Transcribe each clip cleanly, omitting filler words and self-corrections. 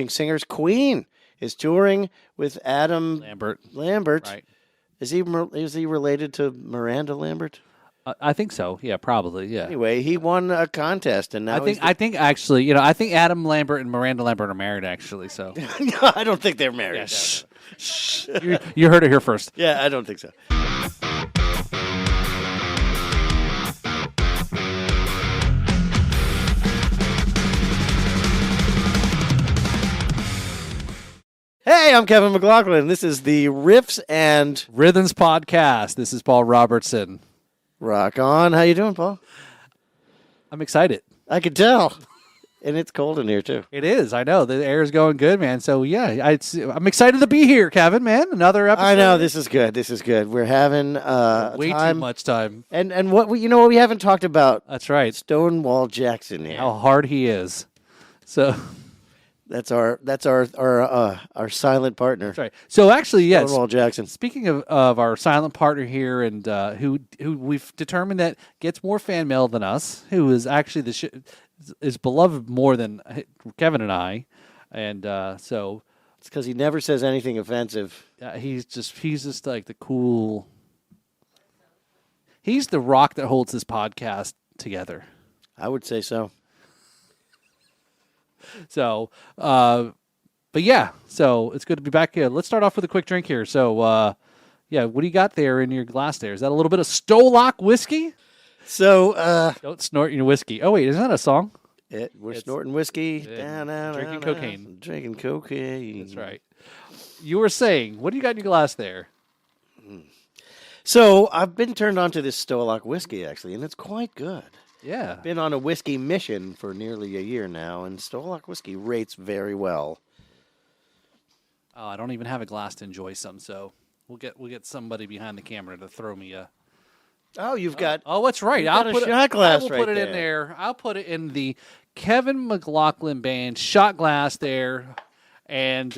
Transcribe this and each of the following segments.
singers. Queen is touring with Adam Lambert. Right. Is he related to Miranda Lambert? I think so. Yeah, probably. Yeah. Anyway, he won a contest, and now I think actually, I think Adam Lambert and Miranda Lambert are married. Actually, so I don't think they're married. Yeah, you heard it here first. Yeah, I don't think so. Hey, I'm Kevin McLaughlin. This is the Riffs and Rhythms podcast. This is Paul Robertson. Rock on. How you doing, Paul? I'm excited. I can tell. And it's cold in here, too. It is. I know. The air is going good, man. So, yeah, I'm excited to be here, Kevin, man. Another episode. I know. This is good. We're having way time. Too much time. And what we haven't talked about. That's right. Stonewall Jackson here. How hard he is. So... That's our silent partner. That's right. So actually, yes. Stonewall Jackson. Speaking of our silent partner here, and who we've determined that gets more fan mail than us, who is actually is beloved more than Kevin and I, and so it's because he never says anything offensive. He's just like the cool. He's the rock that holds this podcast together. I would say so. So, but yeah, so it's good to be back here. Let's start off with a quick drink here. So, yeah, what do you got there in your glass there? Is that a little bit of Stolock whiskey? So, don't snort your whiskey. Oh, wait, isn't that a song? We're snorting whiskey. Drinking cocaine. Drinking cocaine. That's right. You were saying, what do you got in your glass there? So, I've been turned on to this Stolock whiskey, actually, and it's quite good. Yeah. Been on a whiskey mission for nearly a year now, and Stolock whiskey rates very well. Oh, I don't even have a glass to enjoy some, so we'll get somebody behind the camera to throw me a. Oh, you've got. Oh, that's right. I'll put a shot glass. I will put it in there. I'll put it in the Kevin McLaughlin Band shot glass there, and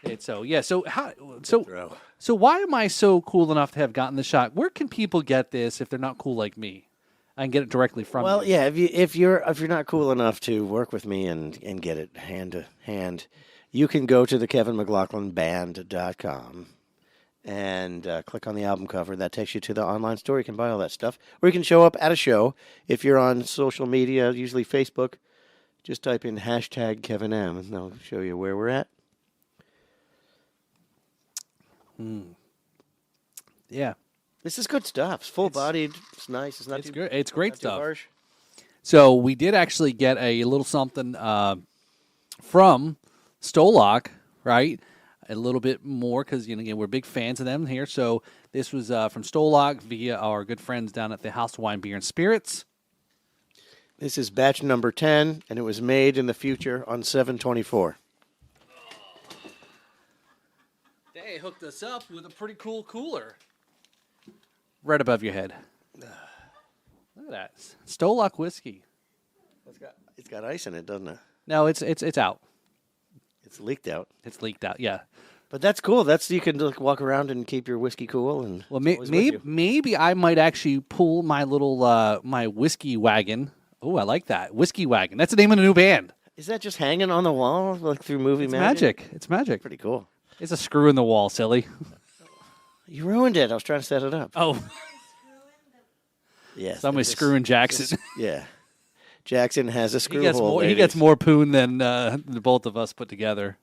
it's so yeah. So why am I so cool enough to have gotten the shot? Where can people get this if they're not cool like me? I can get it directly from you. Well, yeah, if you're not cool enough to work with me and get it hand to hand, you can go to the KevinMcLaughlinBand.com and click on the album cover. That takes you to the online store. You can buy all that stuff. Or you can show up at a show. If you're on social media, usually Facebook, just type in #KevinM and they'll show you where we're at. Yeah. This is good stuff. It's full-bodied. It's nice. It's not it's too good. It's great stuff. Harsh. So we did actually get a little something from Stolock, right? A little bit more because again, we're big fans of them here. So this was from Stolock via our good friends down at the House of Wine, Beer, and Spirits. This is batch number 10, and it was made in the future on 7/24. They hooked us up with a pretty cool cooler. Right above your head. Look at that. Stolock whiskey. It's got ice in it, doesn't it? No, it's out. It's leaked out. It's leaked out, yeah. But that's cool. You can walk around and keep your whiskey cool. And well, maybe I might actually pull my little my whiskey wagon. Oh, I like that. Whiskey wagon. That's the name of the new band. Is that just hanging on the wall like through movie magic? It's magic. Pretty cool. It's a screw in the wall, silly. You ruined it. I was trying to set it up. Oh. Yes. Somebody's screwing Jackson. Yeah. Jackson has a screw hole. He gets more poon than the both of us put together.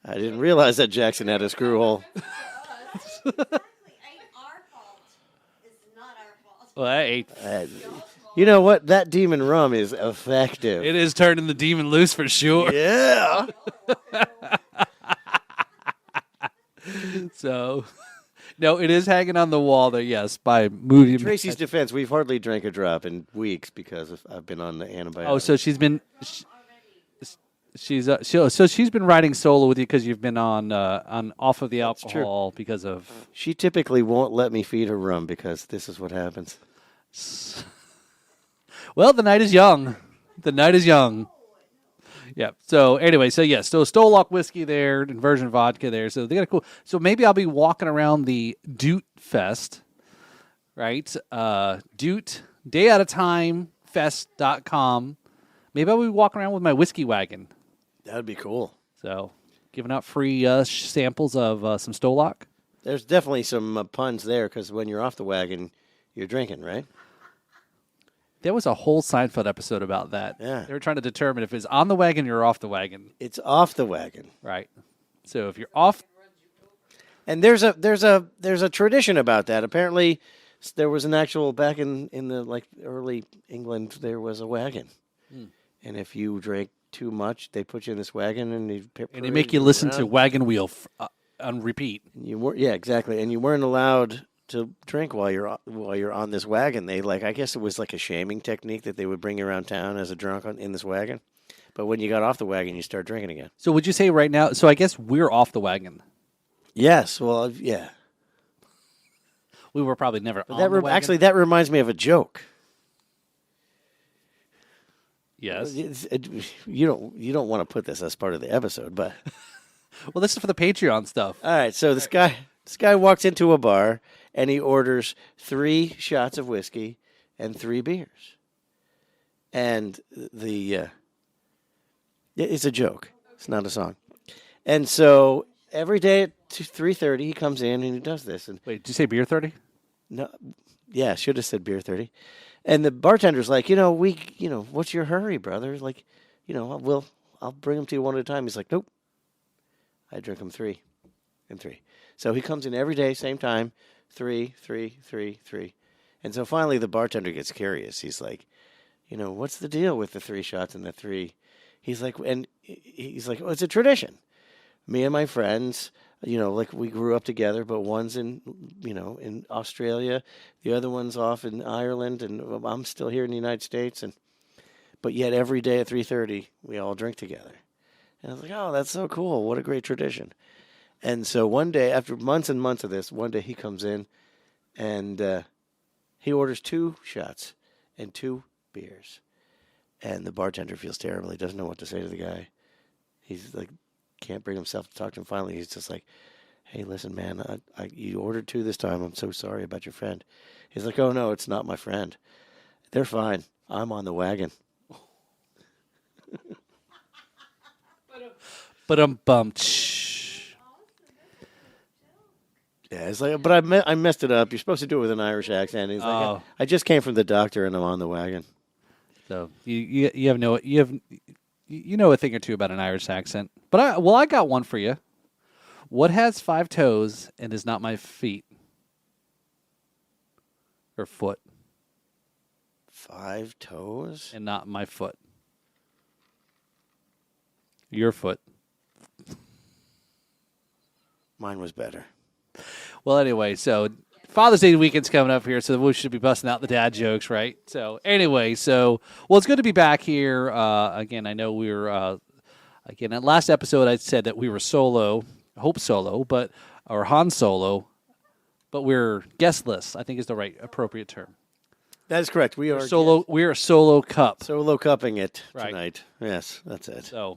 I didn't realize that Jackson had a screw hole. Exactly. Ain't our fault. It's not our fault. Well, that ain't. You know what? That demon rum is effective. It is turning the demon loose for sure. Yeah. So, no, it is hanging on the wall there, yes, by movie. Tracy's defense, we've hardly drank a drop in weeks because I've been on the antibiotics. Oh, so she's been she's been riding solo with you because you've been on off of the alcohol because of. She typically won't let me feed her rum because this is what happens. Well, the night is young. The night is young. Yeah. So anyway, so yes, so Stolock whiskey there and Virgin vodka there. So they got a cool. So maybe I'll be walking around the Doot Fest, right? Doot dayatatime fest.com. Maybe I'll be walking around with my whiskey wagon. That would be cool. So, giving out free samples of some Stolock. There's definitely some puns there because when you're off the wagon, you're drinking, right? There was a whole Seinfeld episode about that. Yeah. They were trying to determine if it's on the wagon or off the wagon. It's off the wagon. Right. So if you're off, And there's a tradition about that. Apparently, there was an actual back in the like early England. There was a wagon, and if you drank too much, they put you in this wagon and they make you listen to Wagon Wheel on repeat. You were exactly, and you weren't allowed to drink while you're on this wagon. They I guess it was like a shaming technique that they would bring you around town as a drunk in this wagon. But when you got off the wagon, you start drinking again. So would you say right now? So I guess we're off the wagon. Yes, well, yeah. We were probably never on the wagon. Actually, that reminds me of a joke. Yes. You don't want to put this as part of the episode, but Well, this is for the Patreon stuff. all right. So this guy walks into a bar and he orders 3 shots of whiskey and 3 beers, and it's a joke. It's not a song, and so every day at 3:30 he comes in and he does this. And Wait, did you say beer 30? no, yeah, should have said beer 30. And the bartender's like, what's your hurry, brother? Like, I'll bring them to you one at a time. He's like, nope. I drink them 3 and 3. So he comes in every day, same time, 3, 3, 3, 3. And so finally the bartender gets curious. He's like, what's the deal with the 3 shots and the 3? He's like, well, it's a tradition. Me and my friends, we grew up together, but one's in Australia, the other one's off in Ireland, and I'm still here in the United States, but yet every day at 3:30 we all drink together. And I was like, oh, that's so cool! What a great tradition. And so one day, after months and months of this, one day he comes in, and he orders 2 shots and 2 beers, and the bartender feels terrible. He doesn't know what to say to the guy. He's like, can't bring himself to talk to him. Finally, he's just like, hey, listen, man, you ordered 2 this time. I'm so sorry about your friend. He's like, oh, no, it's not my friend. They're fine. I'm on the wagon. But I'm bummed. Yeah, it's like, but I messed it up. You're supposed to do it with an Irish accent. He's like, Oh. I just came from the doctor and I'm on the wagon. So you know a thing or two about an Irish accent. But I got one for you. What has 5 toes and is not my feet or foot 5 toes? and not my foot? Your foot. Mine was better. Well, anyway, so Father's Day weekend's coming up here, so we should be busting out the dad jokes, right? So anyway, it's good to be back here. Again, I know we were, in last episode I said that we were Han Solo, but we're guestless, I think is the right appropriate term. That is correct. We are We're a solo cup. solo cupping it Right. tonight. Yes, that's it. So,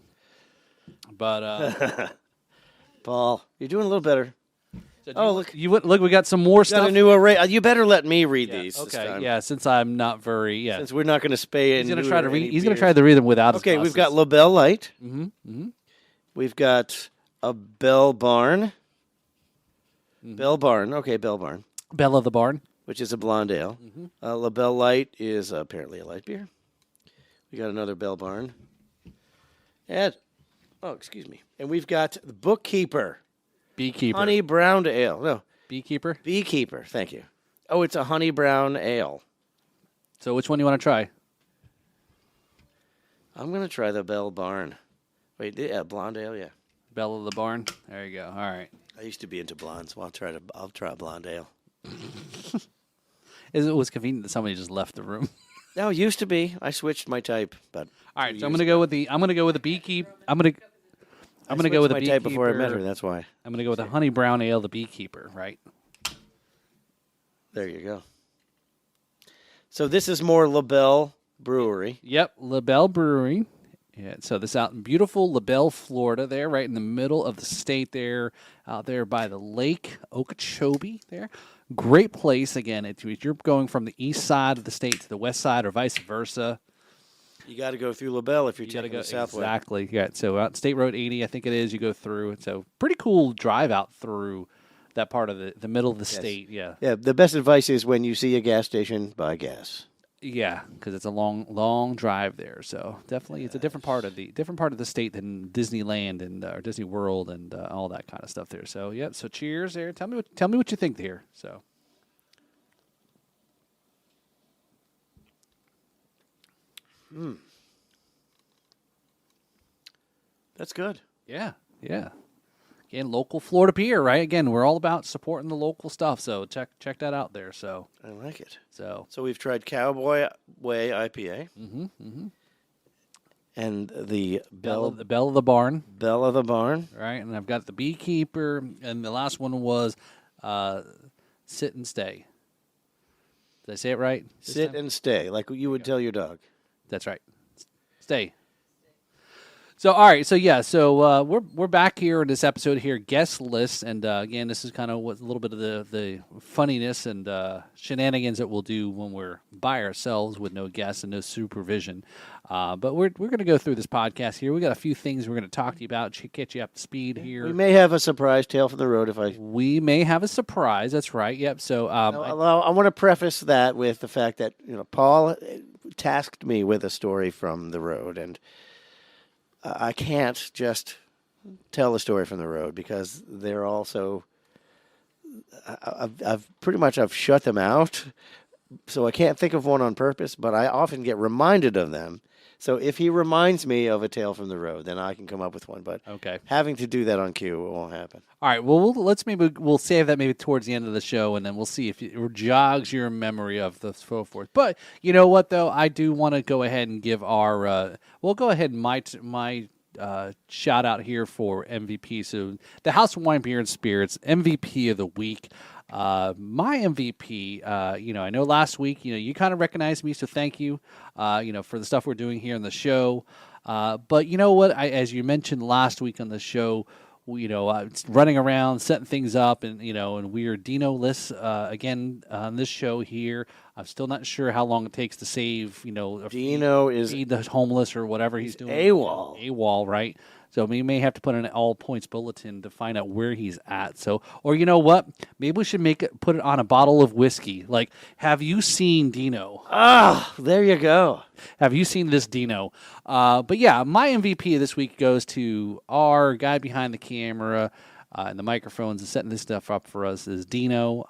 but Paul, you're doing a little better. oh, look, we got some more Got stuff. a new array. You better let me read these. This Okay, time, yeah, since I'm not very since we're not going to spay He's and gonna try to neuter read. any He's gonna beers. try to read them without. Okay, his we've got glasses. LaBelle Light. Mm-hmm, mm-hmm. We've got a Bell Barn. Bell Barn. Okay, Bell Barn, Belle of the Barn. which is a blonde ale. LaBelle Light is apparently a light beer. We got another Bell Barn. And, excuse me. And we've got the Bookkeeper. Beekeeper. Honey Brown Ale. No, Beekeeper. Beekeeper. Thank you. Oh, it's a Honey Brown Ale. So which one do you want to try? I'm going to try the Bell Barn. Wait, yeah, blonde ale, yeah. Belle of the Barn. There you go. All right. I used to be into blondes. Well, I'll try a blonde ale. It was convenient that somebody just left the room. No, used to be. I switched my type, but All right. So I'm gonna go with the beekeeper. I'm gonna I go with switched the my beekeper. type before I met her. That's why. I'm gonna go with the Honey Brown Ale, the Beekeeper. Right. There you go. So this is more LaBelle Brewery. Yep. LaBelle Brewery. Yeah, so this out in beautiful LaBelle, Florida, there, right in the middle of the state there, out there by the lake, Okeechobee there. Great place, again, if you're going from the east side of the state to the west side or vice versa. You got to go through LaBelle if you're You got to taking go the Southway. exactly. Yeah. So out State Road 80, I think it is. You go through. So pretty cool drive out through that part of the middle of the state. Yeah. Yeah, the best advice is when you see a gas station, buy gas. Yeah, because it's a long drive there. So definitely, it's a different part of the state than Disneyland and or Disney World and all that kind of stuff there. So yeah. So cheers there. Tell me what you think there. So. That's good. Yeah, yeah. Again, local Florida beer, right? Again, we're all about supporting the local stuff. So check that out there. So I like it. so So we've tried Cowboy Way IPA. And the bell Bell, of the barn, Bell of the Barn. right? And I've got the Beekeeper, and the last one was Sit and Stay. Did I say it right? this Sit time? and stay, like you would tell your dog. That's right. Stay. So all right, so yeah, so we're back here in this episode here, guest list, and again, this is kind of what a little bit of the funniness and shenanigans that we'll do when we're by ourselves with no guests and no supervision. But we're going to go through this podcast here. We got a few things we're going to talk to you about, get you up to speed here. We may have a surprise tale from the road if I. We may have a surprise. That's right. Yep. So I want to preface that with the fact that Paul tasked me with a story from the road, and I can't just tell a story from the road because they're also. I've shut them out, so I can't think of one on purpose. But I often get reminded of them. So if he reminds me of a tale from the road, then I can come up with one. But okay. having to do that on cue, it won't happen. All right. Well, we'll save that maybe towards the end of the show, and then we'll see if it jogs your memory of the so forth. But you know what, though, I do want to go ahead and give our. We'll go ahead and my shout out here for MVP. So the House of Wine, Beer, and Spirits MVP of the week. My MVP, I know last week, you kind of recognized me, so thank you, for the stuff we're doing here on the show. But you know what? As you mentioned last week on the show, running around, setting things up, and we are Dino-less again on this show here. I'm still not sure how long it takes to save, Dino is feed the homeless or whatever he's doing. AWOL. AWOL, right? So we may have to put in an all points bulletin to find out where he's at. So, or you know what? Maybe we should put it on a bottle of whiskey. Like, have you seen Dino? Ah, there you go. Have you seen this Dino? But yeah, my MVP of this week goes to our guy behind the camera and the microphones and setting this stuff up for us is Dino.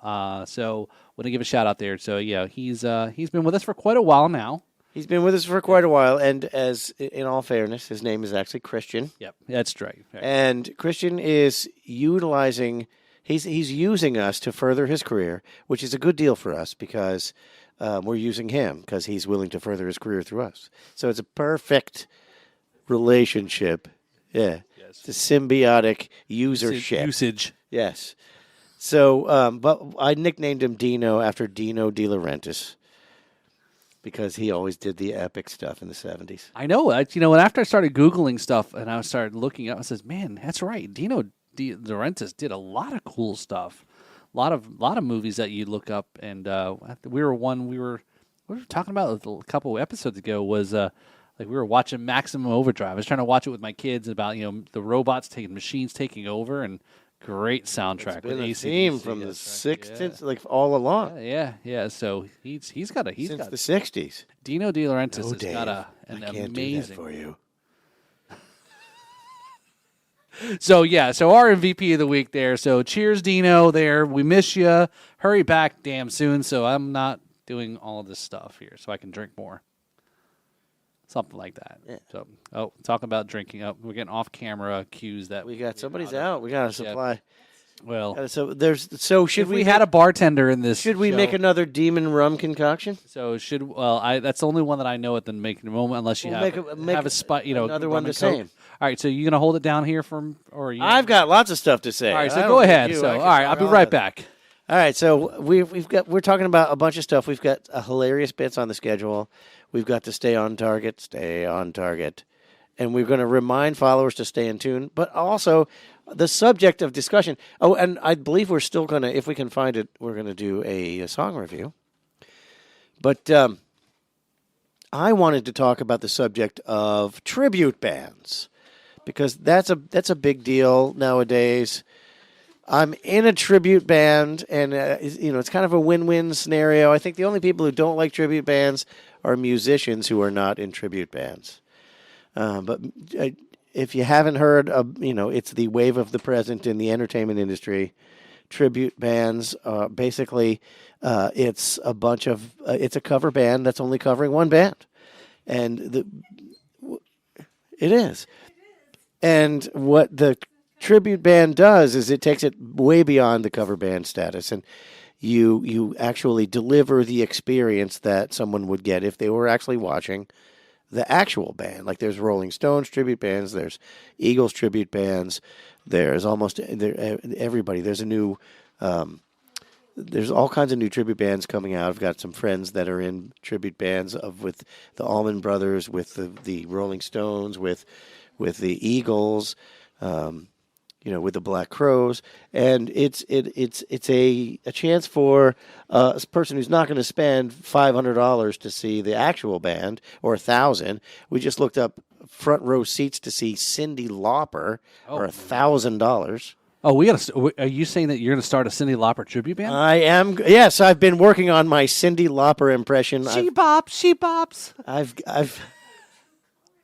So want to give a shout out there. So yeah, he's been with us for quite a while now. He's been with us for quite a while, and as in all fairness, his name is actually Christian. Yep, that's right. And Christian is utilizing, he's using us to further his career, which is a good deal for us because we're using him because he's willing to further his career through us. So it's a perfect relationship. Yeah. Yes. It's a symbiotic usership. Usage. Yes. So, but I nicknamed him Dino after Dino De Laurentiis because he always did the epic stuff in the 70s. I know. And after I started Googling stuff and I started looking up, I says, man, that's right. Dino De Laurentiis did a lot of cool stuff. A lot of movies that you look up. And we were talking about a couple of episodes ago was like we were watching Maximum Overdrive. I was trying to watch it with my kids about, the robots machines taking over, and great soundtrack. It's been with a AC/DC, theme from the that's right. 60s, like all along. Yeah. So he's got Since the 60s. Dino De Laurentiis No, has Dave, got I an can't do amazing. that for you. So our MVP of the week there. So cheers, Dino. There, we miss you. Hurry back, damn soon. So I'm not doing all this stuff here, so I can drink more. Something like that. Yeah. So, talking about drinking. We're getting off camera cues that We got somebody's out. We got a supply. Well, Should if we had a bartender in this, should we show, make another demon rum concoction? So that's the only one that I know at the making moment, unless you We'll have a spot, another rum one and the Coke. same. All right, so you gonna hold it down here or you? I've got lots of stuff to say. All right, I so don't go think ahead. you. So I all can right, I'll talk be all right that. back. All right, so we're talking about a bunch of stuff. We've got a hilarious bits on the schedule. We've got to stay on target, and we're going to remind followers to stay in tune. But also, the subject of discussion. Oh, and I believe we're still going to, if we can find it, we're going to do a song review. But I wanted to talk about the subject of tribute bands because that's a big deal nowadays. I'm in a tribute band, and it's kind of a win-win scenario. I think the only people who don't like tribute bands are musicians who are not in tribute bands. But if you haven't heard, it's the wave of the present in the entertainment industry. Tribute bands, basically, it's a bunch of it's a cover band that's only covering one band, and it is. And what the tribute band does is it takes it way beyond the cover band status, and you actually deliver the experience that someone would get if they were actually watching the actual band. Like there's Rolling Stones tribute bands, there's Eagles tribute bands, there's everybody. There's a new, there's all kinds of new tribute bands coming out. I've got some friends that are in tribute bands with the Allman Brothers, with the Rolling Stones, with the Eagles, with the Black Crowes, and it's a chance for a person who's not going to spend $500 to see the actual band or $1,000. We just looked up front row seats to see Cyndi Lauper for $1,000. Oh, are you saying that you're going to start a Cyndi Lauper tribute band? I am. Yes, I've been working on my Cyndi Lauper impression. She bops.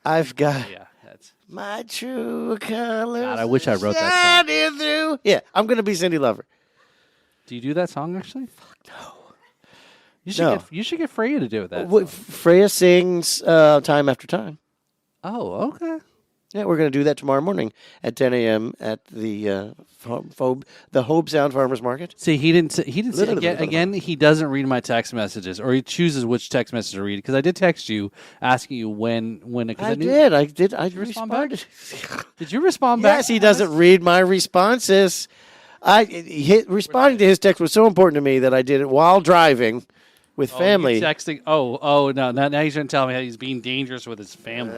I've got. Yeah, that's. My true colors. God, I wish I wrote that song. Through. Yeah, I'm going to be Cyndi Lauper. Do you do that song actually? Fuck no. You should get Freya to do that. Freya sings time after time. Oh, okay. Yeah, we're going to do that tomorrow morning at 10 a.m. at the Hobe Sound Farmers Market. See, he didn't say again. He doesn't read my text messages, or he chooses which text message to read. Because I did text you asking you when. I did. I responded. Did you respond back? Yes, he doesn't read my responses. Responding to his text was so important to me that I did it while driving with family. Texting. Oh, no. Now he's going to tell me how he's being dangerous with his family.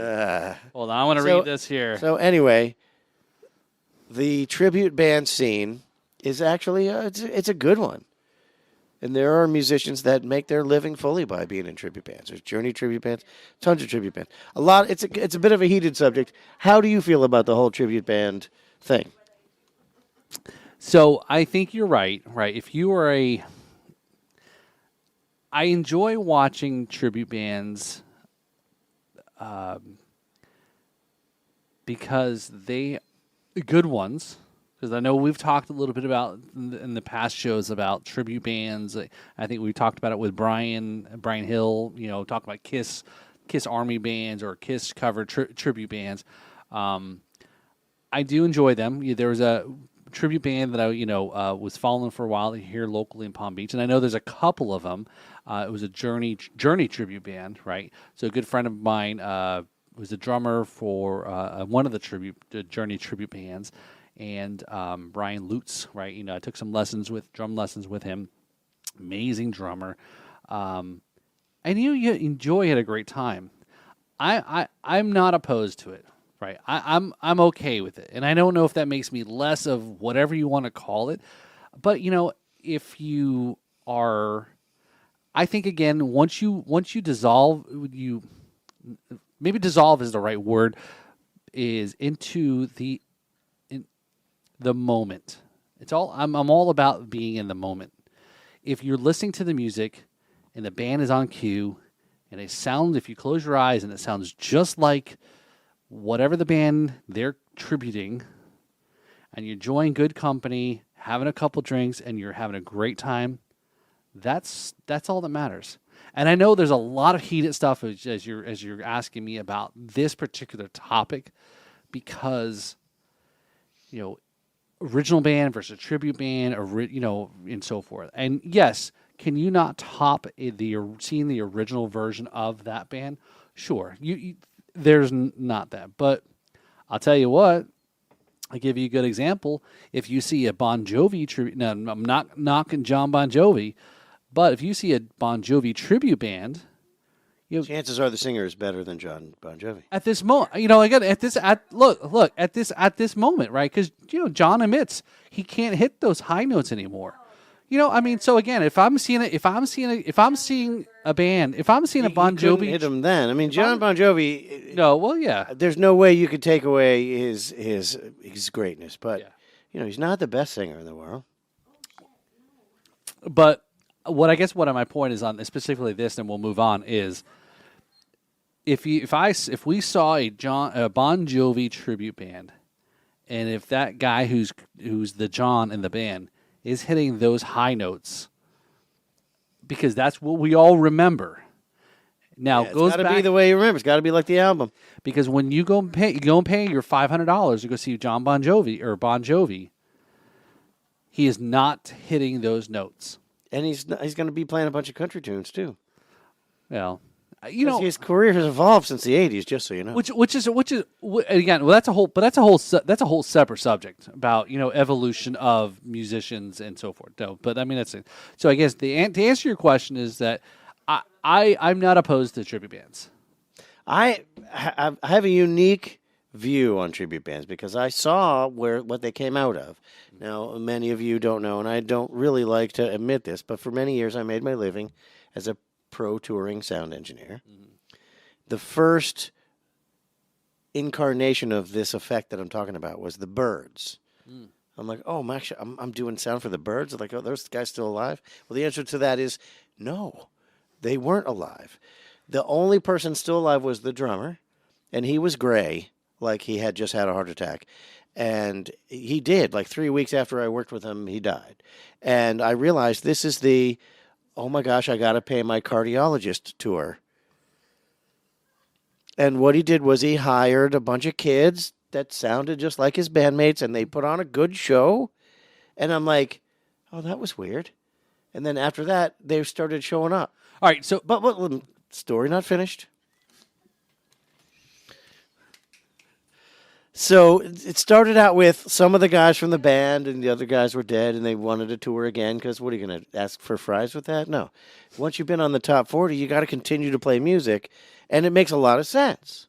Hold on, I want to read this here. So anyway, the tribute band scene is actually it's a good one, and there are musicians that make their living fully by being in tribute bands. There's Journey tribute bands, tons of tribute bands. A lot. It's a bit of a heated subject. How do you feel about the whole tribute band thing? So I think you're right. Right, if you are I enjoy watching tribute bands because they good ones. Because I know we've talked a little bit about in the past shows about tribute bands. I think we talked about it with Brian Hill. Talked about Kiss Army bands or Kiss cover tribute bands. I do enjoy them. There was a tribute band that I was following for a while here locally in Palm Beach, and I know there's a couple of them. It was a Journey tribute band, right? So a good friend of mine was a drummer for one of the Journey tribute bands, and Brian Lutz, right? I took some drum lessons with him. Amazing drummer. And you enjoy, had a great time. I'm not opposed to it. Right, I'm okay with it, and I don't know if that makes me less of whatever you want to call it, but if you are, I think again once you dissolve, maybe dissolve is the right word, is into the moment. It's all I'm all about being in the moment. If you're listening to the music, and the band is on cue, and if you close your eyes and it sounds just like whatever the band they're tributing, and you're enjoying good company, having a couple drinks, and you're having a great time, that's all that matters. And I know there's a lot of heated stuff as you're asking me about this particular topic, because original band versus tribute band, and so forth. And yes, can you not top seeing the original version of that band? Sure, there's not that, but I'll tell you what. I'll give you a good example. If you see a Bon Jovi tribute, now I'm not knocking John Bon Jovi, but if you see a Bon Jovi tribute band, chances are the singer is better than John Bon Jovi at this moment. Again, at this moment, right? Because John admits he can't hit those high notes anymore. I mean, so again, if I'm seeing a band, if I'm seeing a Bon You couldn't Jovi, hit him then. I mean, John Bon Jovi. no, well, yeah, There's no way you could take away his greatness, but Yeah. he's not the best singer in the world. but what my point is on specifically this, and we'll move on, is if we saw a Bon Jovi tribute band, and if that guy who's the John in the band is hitting those high notes, because that's what we all remember. Now It's goes got to back be the way you remember. It's got to be like the album. because when you go and pay your $500 to go see John Bon Jovi, he is not hitting those notes. And he's going to be playing a bunch of country tunes too. Well, 'Cause his career has evolved since the '80s, just so you know. which is again, well, that's a whole separate subject about evolution of musicians and so forth. No, but I mean that's it. So I guess to answer your question is that I'm not opposed to tribute bands. I have a unique view on tribute bands because I saw what they came out of. Now, many of you don't know, and I don't really like to admit this, but for many years I made my living as a pro touring sound engineer. The first incarnation of this effect that I'm talking about was the Byrds. I'm like, oh, I'm doing sound for the Byrds. I'm like, oh, those guys still alive? Well, the answer to that is no, they weren't alive. The only person still alive was the drummer, and he was gray, like he had just had a heart attack. And he did, like 3 weeks after I worked with him, he died. And I realized this is oh my gosh, I got to pay my cardiologist tour. And what he did was he hired a bunch of kids that sounded just like his bandmates, and they put on a good show. And I'm like, oh, that was weird. And then after that, they started showing up. All right, so But story not finished. So it started out with some of the guys from the band, and the other guys were dead, and they wanted to tour again. Because what are you going to ask for fries with that? No. Once you've been on the top 40, you got to continue to play music, and it makes a lot of sense,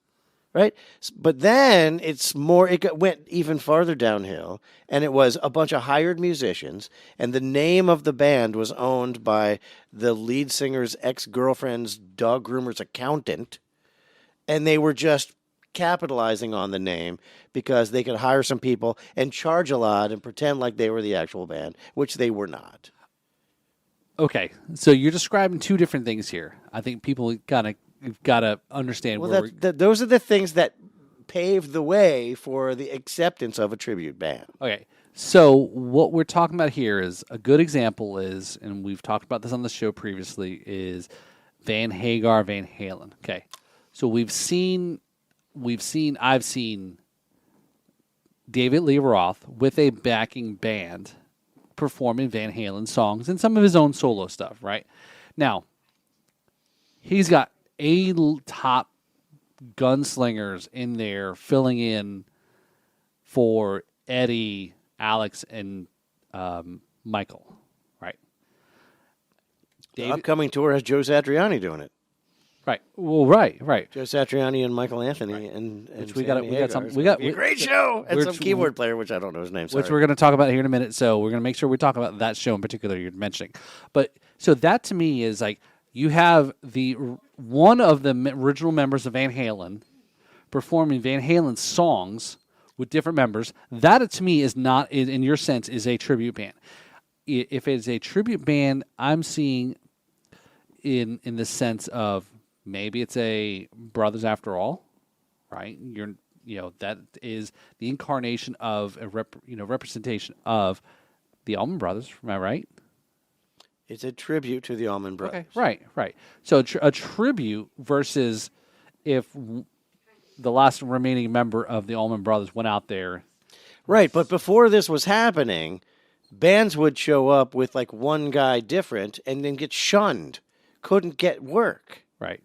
right? But then it went even farther downhill, and it was a bunch of hired musicians, and the name of the band was owned by the lead singer's ex-girlfriend's dog groomer's accountant, and they were just capitalizing on the name because they could hire some people and charge a lot and pretend like they were the actual band, which they were not. okay, so you're describing two different things here. I think people you've got to understand Well, those are the things that paved the way for the acceptance of a tribute band. Okay, so what we're talking about here is a good example is, and we've talked about this on the show previously, is Van Halen. Okay, so I've seen David Lee Roth with a backing band performing Van Halen songs and some of his own solo stuff, right? Now, he's got top gunslingers in there filling in for Eddie, Alex, and Michael, right? The upcoming tour has Joe Satriani doing it. Right. Well, right. Joe Satriani and Michael Anthony and Which we got a great show and some keyboard player, which I don't know his name. Which we're going to talk about here in a minute. So we're going to make sure we talk about that show in particular you're mentioning. But so that to me is like you have one of the original members of Van Halen performing Van Halen's songs with different members. That to me is not, in your sense, is a tribute band. If it's a tribute band, I'm seeing in the sense of maybe it's a Brothers After All, right? That is the incarnation of a representation of the Allman Brothers. Am I right? It's a tribute to the Allman Brothers. Okay, right. So a tribute versus if the last remaining member of the Allman Brothers went out there. Right, but before this was happening, bands would show up with like one guy different and then get shunned, couldn't get work. Right.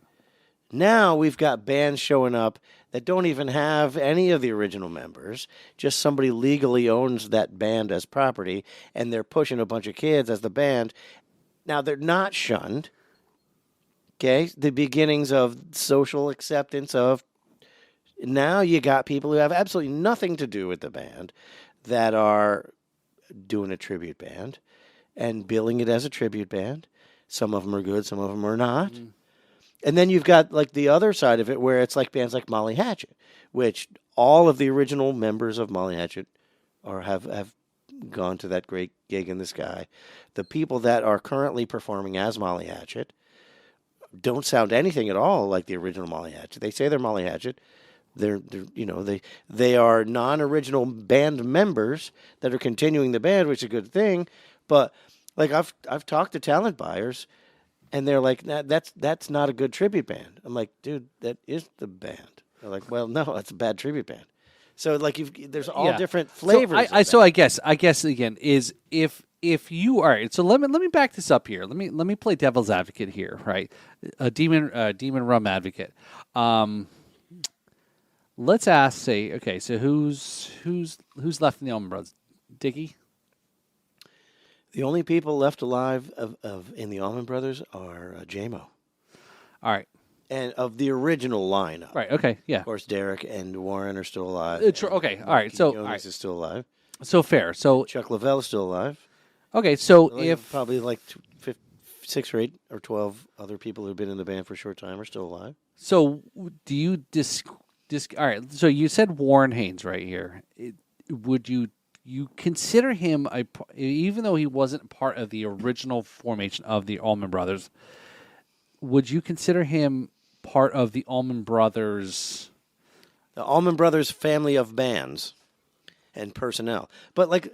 Now we've got bands showing up that don't even have any of the original members. Just somebody legally owns that band as property, and they're pushing a bunch of kids as the band. Now they're not shunned. Okay, the beginnings of social acceptance of. Now you got people who have absolutely nothing to do with the band that are doing a tribute band. and billing it as a tribute band. Some of them are good, some of them are not. And then you've got like the other side of it where it's like bands like Molly Hatchet, which all of the original members of Molly Hatchet have gone to that great gig in the sky. The people that are currently performing as Molly Hatchet don't sound anything at all like the original Molly Hatchet. They say they're Molly Hatchet. They're they are non-original band members that are continuing the band, which is a good thing. But like I've talked to talent buyers, and they're like, that's not a good tribute band. I'm like, dude, that is the band. They're like, well, no, it's a bad tribute band. So like there's all different flavors. So I guess again is if you all right. So let me back this up here. Let me play devil's advocate here, right? A demon rum advocate. Let's say, okay, so who's left in the Allman Brothers? Dickie? The only people left alive of in the Allman Brothers are J-Mo. All right. And of the original lineup. Right, okay, yeah. Of course, Derek and Warren are still alive. Okay, all right. So, Jonas all right. is still alive. So fair. So, Chuck Leavell is still alive. okay, so Like, if... probably like 6 or 8 or 12 other people who've been in the band for a short time are still alive. So do you all right, so you said Warren Haynes right here. Would you consider him, even though he wasn't part of the original formation of the Allman Brothers, would you consider him part of the Allman Brothers? The Allman Brothers family of bands and personnel. But like...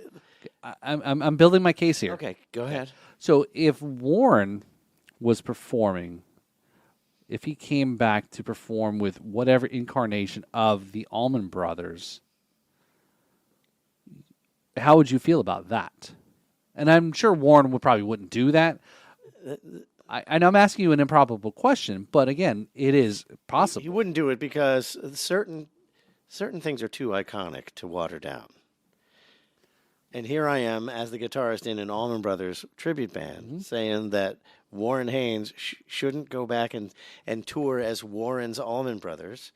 I'm building my case here. Okay, go ahead. So if Warren was performing, if he came back to perform with whatever incarnation of the Allman Brothers, how would you feel about that? And I'm sure Warren wouldn't do that. I know I'm asking you an improbable question, but again, it is possible. He wouldn't do it because certain things are too iconic to water down. And here I am as the guitarist in an Allman Brothers tribute band saying that Warren Haynes shouldn't go back and tour as Warren's Allman Brothers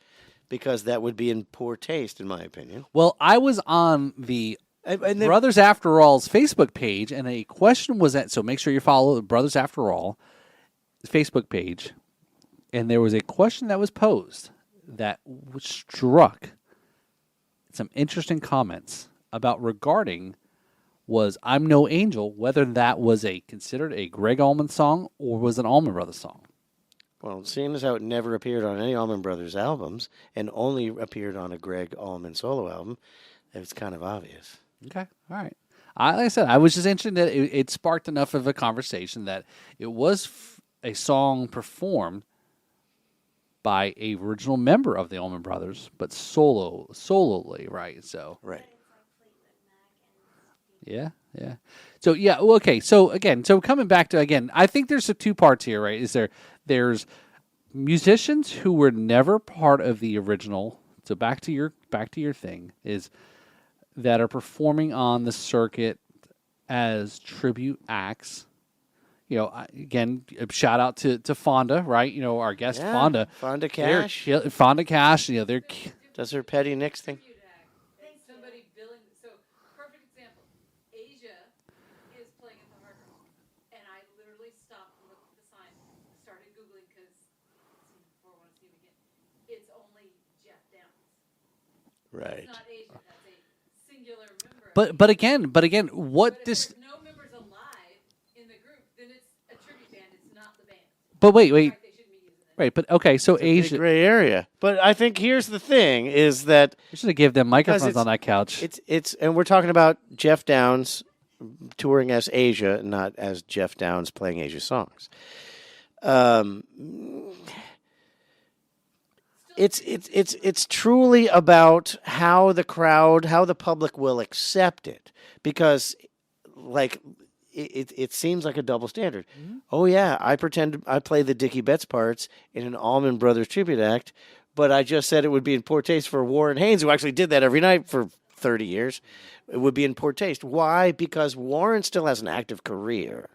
because that would be in poor taste, in my opinion. Well, I was on the And Brothers After All's Facebook page, and a question was at, so make sure you follow the Brothers After All Facebook page, and there was a question that was posed that struck some interesting comments about regarding was I'm No Angel, whether that was considered a Greg Allman song or was an Allman Brothers song. Well, seeing as how it never appeared on any Allman Brothers albums and only appeared on a Greg Allman solo album, it's kind of obvious. Okay, all right. Like I said, I was just interested that it sparked enough of a conversation that it was a song performed by a original member of the Allman Brothers, but solely, right? So Right. yeah. So yeah, well, okay. So again, coming back to I think there's two parts here, right? There's musicians who were never part of the original. So back to your thing is that are performing on the circuit as tribute acts. You know, again, shout out to Fonda, right? You know, our guest Fonda. Fonda Cash. Fonda Cash. You know, they're Does her Petty Nicks thing. Somebody billing. So, perfect example. Asia is playing at the Hard Rock, and I literally stopped and looked at the sign, started Googling because before I want to see him again. It's only Jeff Downs. Right. It's not Asia. That's a singular member. but again, what But if this? there's no members alive in the group, then it's a tribute band. It's not the band. But wait, In fact, they shouldn't be using it. right? But okay, so Big Asia. gray area. But I think here's the thing: is that We should have give them microphones it's- on that couch. it's and we're talking about Jeff Downs touring as Asia, not as Jeff Downs playing Asia songs. It's truly about how the crowd, how the public will accept it, because like it seems like a double standard. Oh yeah, I play the Dickie Betts parts in an Allman Brothers tribute act, but I just said it would be in poor taste for Warren Haynes, who actually did that every night for 30 years. It would be in poor taste. Why? Because Warren still has an active career.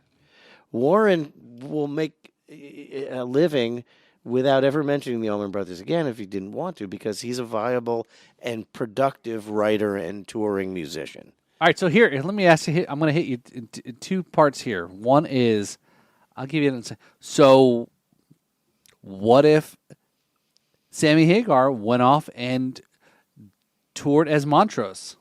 Warren will make a living without ever mentioning the Allman Brothers again if he didn't want to, because he's a viable and productive writer and touring musician. All right, so here, let me ask you. I'm going to hit you in two parts here. One is, I'll give you an answer. So, what if Sammy Hagar went off and toured as Montrose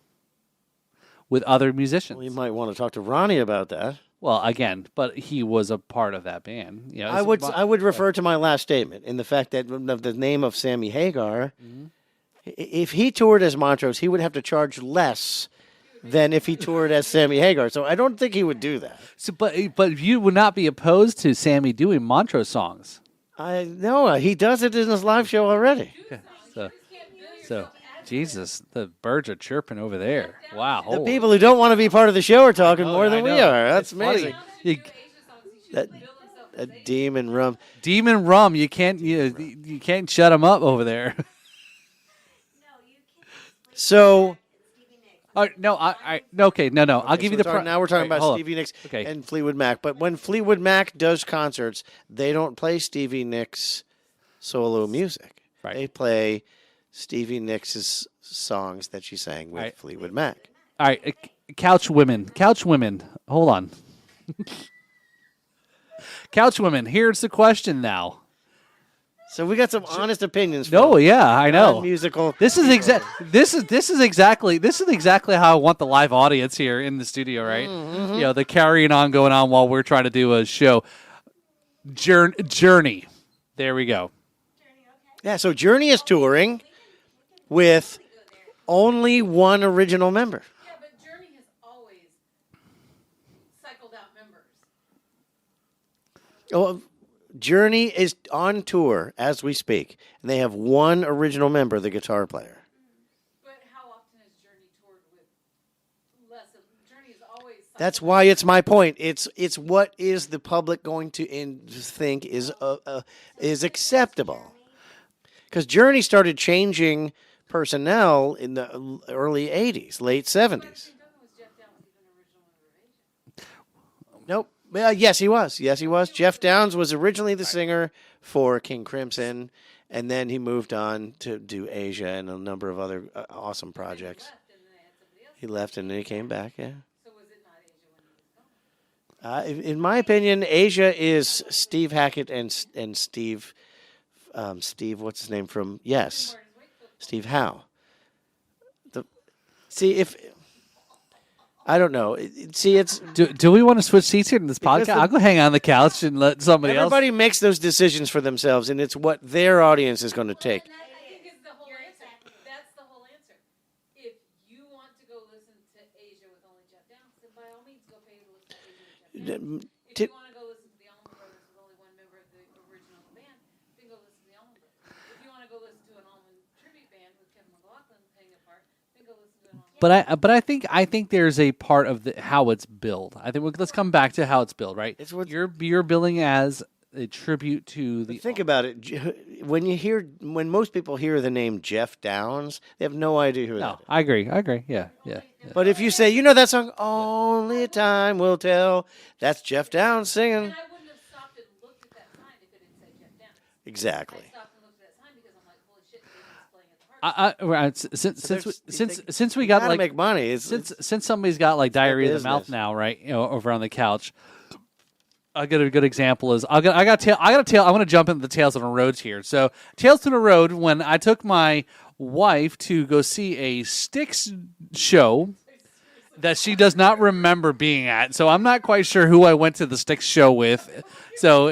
with other musicians? Well, you might want to talk to Ronnie about that. Well, again, but he was a part of that band. You know, I would refer to my last statement in the fact that the name of Sammy Hagar. If he toured as Montrose, he would have to charge less than if he toured as Sammy Hagar. So I don't think he would do that. So, but you would not be opposed to Sammy doing Montrose songs. I know he does it in his live show already. So, Jesus, the birds are chirping over there. Wow, The people who don't want to be part of the show are talking more than we are. That's It's funny. amazing. You- That demon rum. Demon Rum, you can't shut him up over there. No, you can't. So Stevie Nicks. All right, no, okay, no. I'll give you the. now we're talking all right, about hold on. Stevie Nicks Okay. and Fleetwood Mac. But when Fleetwood Mac does concerts, they don't play Stevie Nicks solo music. Right. They play Stevie Nicks' songs that she sang with Right. Fleetwood Mac. All right, couch women. Hold on. Couch women. Here's the question now. So we got some honest opinions. No, yeah, I know. Musical. This is exactly how I want the live audience here in the studio, right? You know, the carrying on going on while we're trying to do a show. Journey. There we go. Yeah. So Journey is touring with only one original member. Yeah, but Journey has always cycled out members. Oh, Journey is on tour as we speak, and they have one original member, the guitar player. But how often has Journey toured with less of Journey is always That's why it's my point. It's what is the public going to think is acceptable? Because Journey started changing personnel in the early '80s, late '70s. was Jeff Downs even original member of Asia? Nope. Yes, he was. Yes, he was. Jeff Downs was originally the singer for King Crimson, and then he moved on to do Asia and a number of other awesome projects. Left and then they had somebody else. He left and then he came back. Yeah. So was it not Asia when he was gone? In my opinion, Asia is Steve Hackett and Steve. Steve, what's his name from? Yes, Steve Howe. I don't know. It's Do we want to switch seats here in this Because podcast? I'll go hang on the couch and let somebody else. everybody makes those decisions for themselves, and it's what their audience is going to take. And that, I think, is the whole answer. That's the whole answer. If you want to go listen to Asia with only Jeff Downs, then by all means go pay to listen to Asia with Jeff Downs. If Ti- you want to go listen to the Allman Brothers with only one member of the original band, then go listen to the Allman Brothers. If you want to go listen to an Allman tribute band with Kevin McLaughlin playing a part, then go listen to an Allman. But I think there's a part of how it's billed. I think let's come back to how it's billed, right? It's what- you're billing as a tribute to the. Think about it. When most people hear the name Jeff Downs, they have no idea who that No, is. I agree. Yeah. But if you say, that song, Only Time Will Tell, that's Jeff Downs singing. And I wouldn't have stopped and looked at that sign if it didn't say Jeff Downs. Exactly. I stopped and looked at that sign because I'm like, holy shit, David's playing at the Hard Rock. Since we got Gotta like make money. since somebody's got like diarrhea of the mouth business. now, right? Over on the couch. I got a good example is I want to jump into the Tales of the Roads here. So Tales to the Road, when I took my wife to go see a Styx show that she does not remember being at. So I'm not quite sure who I went to the Styx show with. So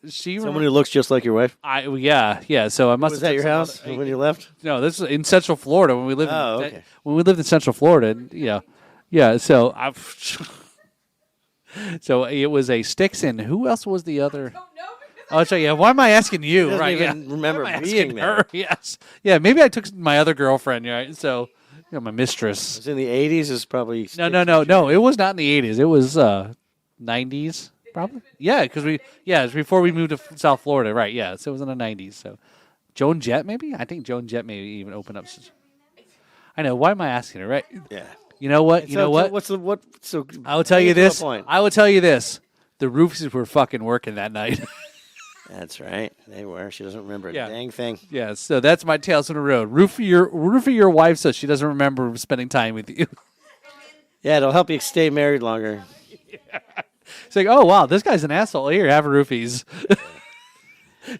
she Someone who looks just like your wife. yeah. So I must Was have that took your some house other- when you left? No, this is in Central Florida when we lived. Oh, okay. When we lived in Central Florida, yeah. So so it was a Styx, and who else was the other? Oh, no, because Oh, so yeah. Why am I asking you? Doesn't Right? even yeah. remember Why am I being asking there. her? Yes. Yeah. Maybe I took my other girlfriend. Right. So my mistress. It's in the '80s. It's probably No. It was not in the 80s. It was 90s, probably. Yeah, because it's before we moved to South Florida, right? Yeah. So it was in the 90s. So Joan Jett, maybe. I think Joan Jett maybe even opened up. I know. Why am I asking her? Right. Yeah. You know what? You know what? What's the what? So I will tell you bring it to a this. point. I will tell you this. The roofs were fucking working that night. That's right. They were. She doesn't remember a Yeah. dang thing. Yeah, so that's my Tales from the Road. Roof your wife so she doesn't remember spending time with you. Yeah, it'll help you stay married longer. It's like, oh wow, this guy's an asshole. Here, have roofies.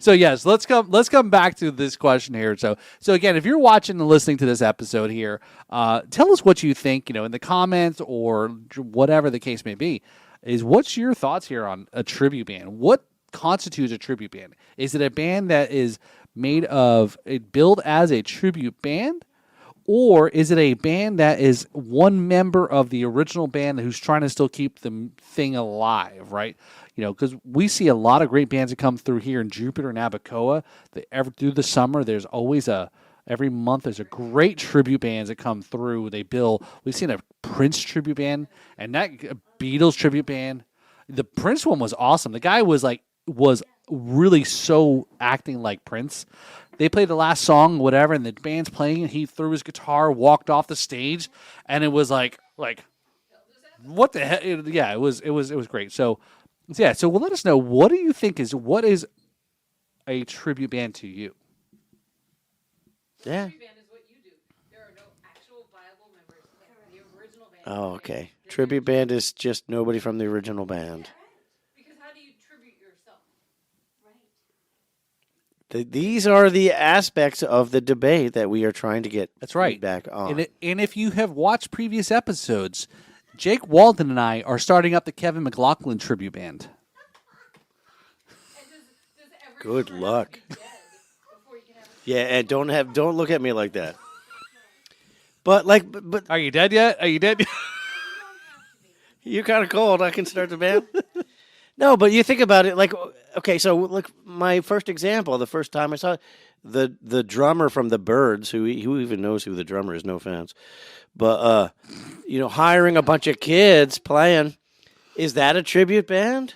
So yes, let's come back to this question here. So again, if you're watching and listening to this episode here, tell us what you think. In the comments or whatever the case may be. What's your thoughts here on a tribute band? What constitutes a tribute band? Is it a band that is billed as a tribute band? Or is it a band that is one member of the original band who's trying to still keep the thing alive, right? Because we see a lot of great bands that come through here in Jupiter and Abacoa. Through the summer, there's always every month there's a great tribute bands that come through. We've seen a Prince tribute band and that Beatles tribute band. The Prince one was awesome. The guy was really so acting like Prince. They played the last song, whatever, and the band's playing, and he threw his guitar, walked off the stage, and it was like what the heck? Yeah, it was great. So let us know, what do you think what is a tribute band to you? Yeah. Tribute band is what you do. There are no actual viable members of the original band. Oh, okay. Tribute band is just nobody from the original band. Because how do you tribute yourself? These are the aspects of the debate that we are trying to get That's right. feedback on. And if you have watched previous episodes, Jake Walden and I are starting up the Kevin McLaughlin tribute band. And does every Good member luck. have to be dead before you can have a Yeah, and don't look at me like that. But Are you dead yet? Are you dead? you're kind of cold. I can start the band. No, but you think about it. Okay, so my first example, the first time I saw it, the drummer from the Byrds, who even knows who the drummer is? No offense, but hiring a bunch of kids playing, is that a tribute band?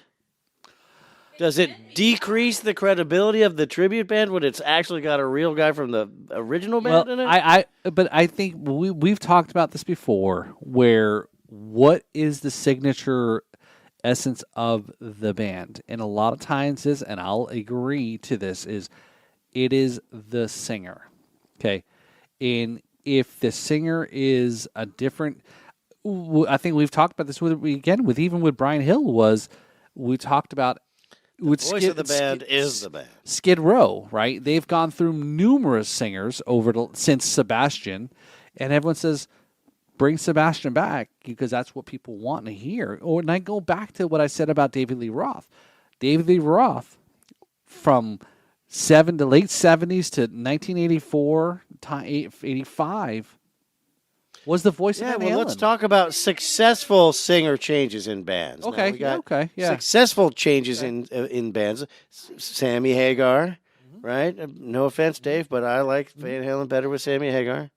Does it decrease the credibility of the tribute band when it's actually got a real guy from the original band in it? But I think we've talked about this before, where what is the signature essence of the band? And a lot of times and I'll agree to this, it is the singer. Okay. And if the singer is a different, I think we've talked about this with Brian Hill, we talked about the voice of the band is the band. Skid Row, right? They've gone through numerous singers since Sebastian, and everyone says, bring Sebastian back, because that's what people want to hear. And I go back to what I said about David Lee Roth. David Lee Roth, from late 70s to 1984, 85, was the voice of Van Halen. Let's talk about successful singer changes in bands. Okay, Now, we got yeah. successful changes in bands. Sammy Hagar, right? No offense, Dave, but I like Van Halen better with Sammy Hagar.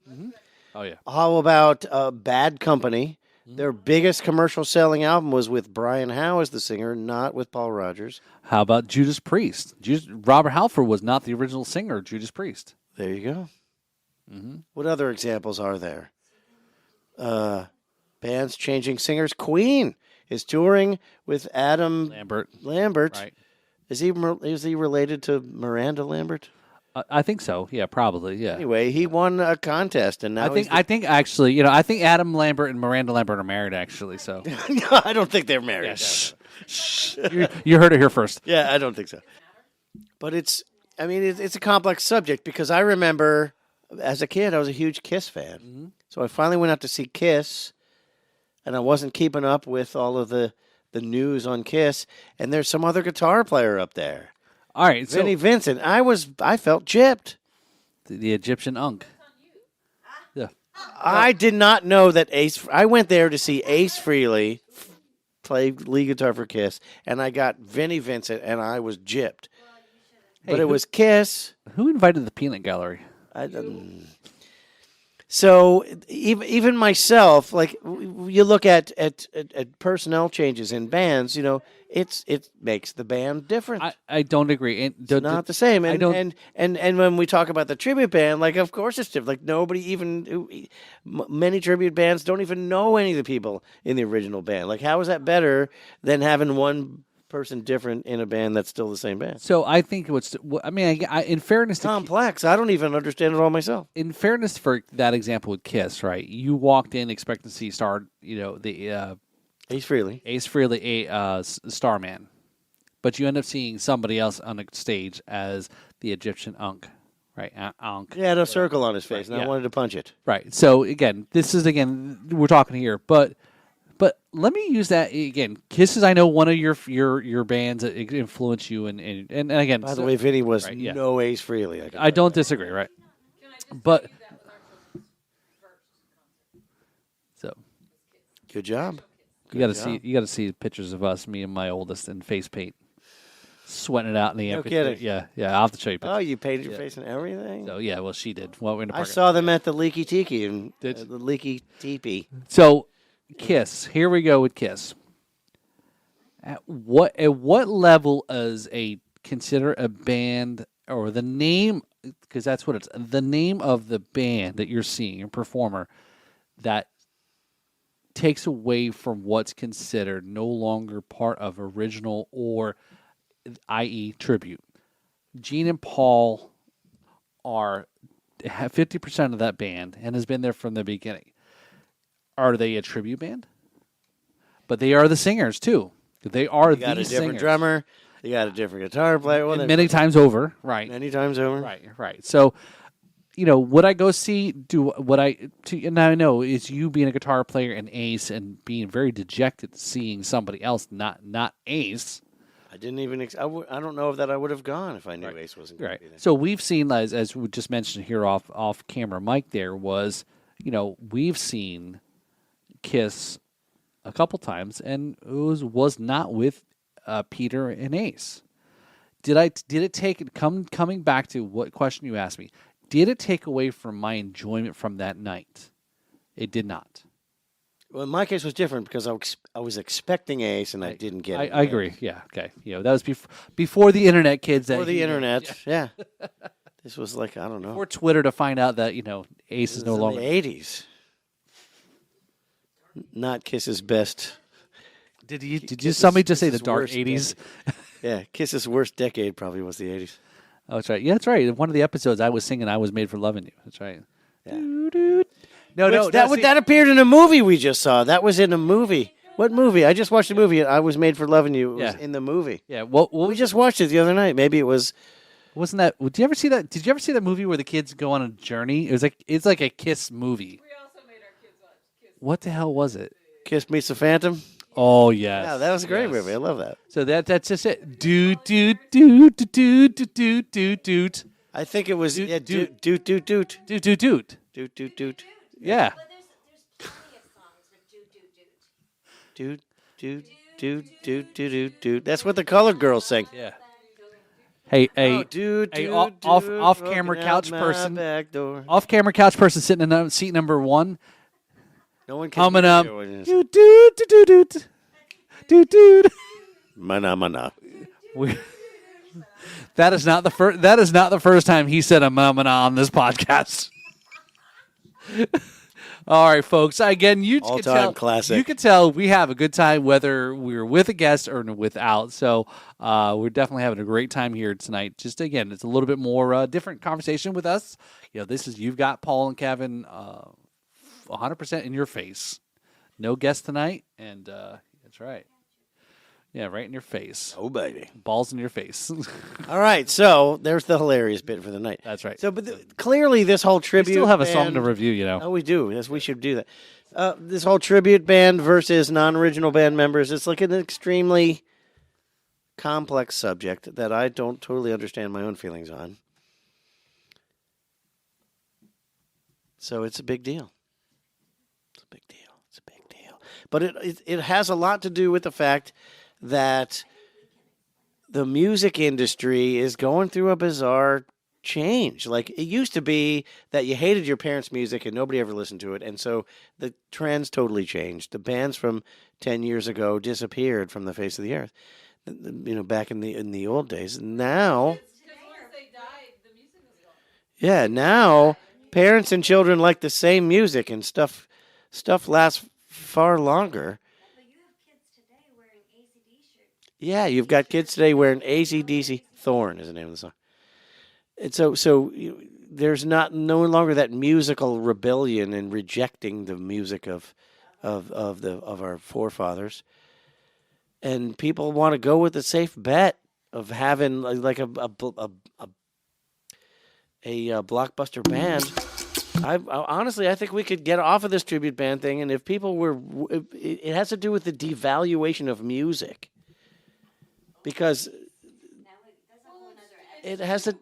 Oh, yeah. How about Bad Company? Their biggest commercial selling album was with Brian Howe as the singer, not with Paul Rogers. How about Judas Priest? Robert Halford was not the original singer of Judas Priest. There you go. What other examples are there? Bands changing singers. Queen is touring with Adam Lambert. Right. Is he related to Miranda Lambert? I think so. Yeah, probably. Yeah. Anyway, he won a contest, and now I think actually, I think Adam Lambert and Miranda Lambert are married. Actually, so no, I don't think they're married. Yeah, you heard it here first. Yeah, I don't think so. But it's a complex subject, because I remember as a kid I was a huge Kiss fan. So I finally went out to see Kiss, and I wasn't keeping up with all of the news on Kiss, and there's some other guitar player up there. All right, Vinnie Vincent. I felt gypped. The Egyptian Unk. Yeah. I did not know that I went there to see Ace Frehley play lead guitar for Kiss, and I got Vinnie Vincent, and I was gypped. But it was Kiss. Who invited the Peanut Gallery? So even myself, like, you look at personnel changes in bands, it makes the band different. I don't agree. It's not the same. And when we talk about the tribute band, like, of course it's different. Like, many tribute bands don't even know any of the people in the original band. Like, how is that better than having one person different in a band that's still the same band? So I think in fairness to Complex. I don't even understand it all myself. in fairness for that example with Kiss, right? You walked in expecting to see the Ace Frehley. Ace Frehley, Starman, but you end up seeing somebody else on the stage as the Egyptian Ankh, right? Ankh. He had a circle on his face, and I yeah. wanted to punch it. Right. So again, we're talking here, but let me use that again. Kiss is, I know, one of your bands that influence you, and again. By the way, Vinny was right, yeah. no Ace Frehley. I don't disagree, right? Can I just But- tell you that was our children's first concert? So Good job. you got to see pictures of us, me and my oldest, in face paint, sweating it out in the No amphitheater. kidding. Yeah. I'll have to show you pictures. Oh, you painted your face and everything? So yeah, well, she did. Well, we're in the I park. saw them at the Leaky Tiki and Did- the Leaky Teepee. So, Kiss. Here we go with Kiss. At what level is consider a band, or the name, because that's what it's, the name of the band that you're seeing, a performer, that takes away from what's considered no longer part of original, or i.e. tribute. Gene and Paul have 50% of that band and has been there from the beginning. Are they a tribute band? But they are the singers too. They are You got the a different singers. drummer. You got a different guitar player. Well, And many times over, right? many times over. Right. So, would I go see? And I know it's you being a guitar player and Ace, and being very dejected seeing somebody else, not Ace. I didn't even. I don't know if that I would have gone if I knew Ace wasn't going Right. to be there. So we've seen, as we just mentioned here off camera, Mike. There was, we've seen Kiss a couple times, and it was not with Peter and Ace. Did it take coming back to what question you asked me? Did it take away from my enjoyment from that night? It did not. Well, in my case was different because I was expecting Ace and I didn't get it. I agree. Yeah. Okay. That was before the internet, kids. For the internet, yeah. This was like, I don't know. Or Twitter, to find out that Ace is no in longer. the 80s. Not Kiss's best. Did somebody just say the Kiss's dark worst 80s? Yeah, Kiss's worst decade probably was the 80s. Oh, that's right. Yeah, that's right. In one of the episodes, I was singing "I Was Made for Loving You." That's right. Yeah. No, That appeared in a movie we just saw. That was in a movie. What movie? I just watched a movie. I Was Made for Loving You. It was Yeah. in the movie. Yeah. What We just watched it the other night. Maybe it was. wasn't that? Did you ever see that? Did you ever see that movie where the kids go on a journey? It's like a Kiss movie. We also made our kids watch Kiss. What the hell was it? Kiss Meets the Phantom. Oh yes. Yeah, that was a great Yes. movie. I love that. So that's just it. Doot. I think it was Doot, yeah, doot. doot doot doot Doot doot doot. doot doot doot Yeah. But there's plenty of songs with do do do. doot doot doot doot doot doot. That's what the Colored Girls sing. Yeah. Hey, Oh, doot, hey, doot, off doot, camera walking couch out my person. back door. Off camera couch person sitting in seat number 1. No one can Humming hear up. you when you say, Doot doot doot doot doot doot. Mana mana. We- That is not the first. That is not the first time he said a "mamana" on this podcast. All right, folks. Again, you can All-time tell. classic. You can tell we have a good time whether we're with a guest or without. So we're definitely having a great time here tonight. Just again, it's a little bit more different conversation with us. This is you've got Paul and Kevin 100% in your face. No guest tonight, and that's right. Yeah, right in your face. Oh baby. Balls in your face. All right, so there's the hilarious bit for the night. That's right. So, but clearly, this whole We tribute. still have a song band- to review, Oh, we do. Yes, we should do that. This whole tribute band versus non-original band members. It's like an extremely complex subject that I don't totally understand my own feelings on. So it's a big deal. It's a big deal. It's a big deal. But it has a lot to do with the fact that the music industry is going through a bizarre change. Like, it used to be that you hated your parents' music and nobody ever listened to it, and so the trends totally changed. The bands from 10 years ago disappeared from the face of the earth. Back in the old days. Now, Because once they died, the music was gone. yeah, now parents and children like the same music, and stuff lasts far longer. But you have kids today wearing ACD shirts. Yeah, you've got kids today wearing AC/DC. Thorn is the name of the song. And there's no longer that musical rebellion and rejecting the music of our forefathers, and people want to go with the safe bet of having like a blockbuster band. I honestly, I think we could get off of this tribute band thing, and if people were, it has to do with the devaluation of music, because That's a whole nother it has to. because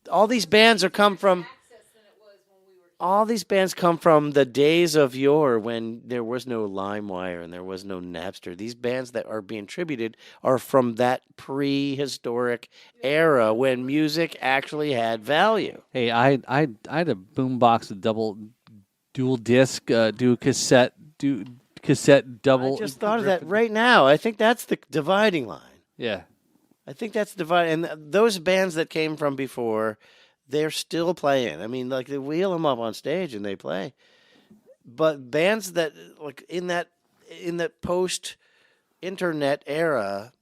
it's All these bands are come from. access than it was when we were. All these bands come from the days of yore when there was no LimeWire and there was no Napster. These bands that are being tributed are from that prehistoric era when music actually had value. Hey, I had a boombox with dual disc, cassette double. I just thought of that right now. I think that's the dividing line. Yeah. I think that's dividing. And those bands that came from before, they're still playing. I mean, like they wheel them up on stage and they play. But bands that like in that post-internet era,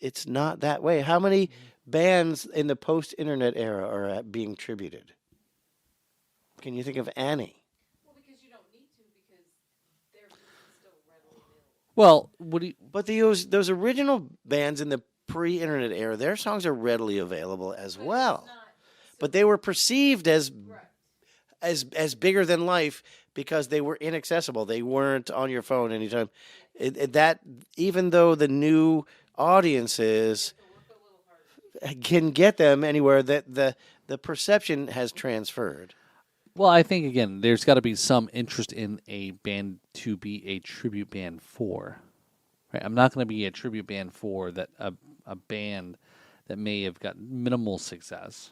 it's not that way. How many bands in the post-internet era are being tributed? Can you think of any? Well, because you don't need to because their music is still readily available. Well, what do you? But those original bands in the pre-internet era, their songs are readily available as well. But they were perceived as bigger than life because they were inaccessible. They weren't on your phone anytime. That even though the new audiences can get them anywhere, that the perception has transferred. Well, I think again, there's got to be some interest in a band to be a tribute band for. Right? I'm not going to be a tribute band for that a band that may have got minimal success.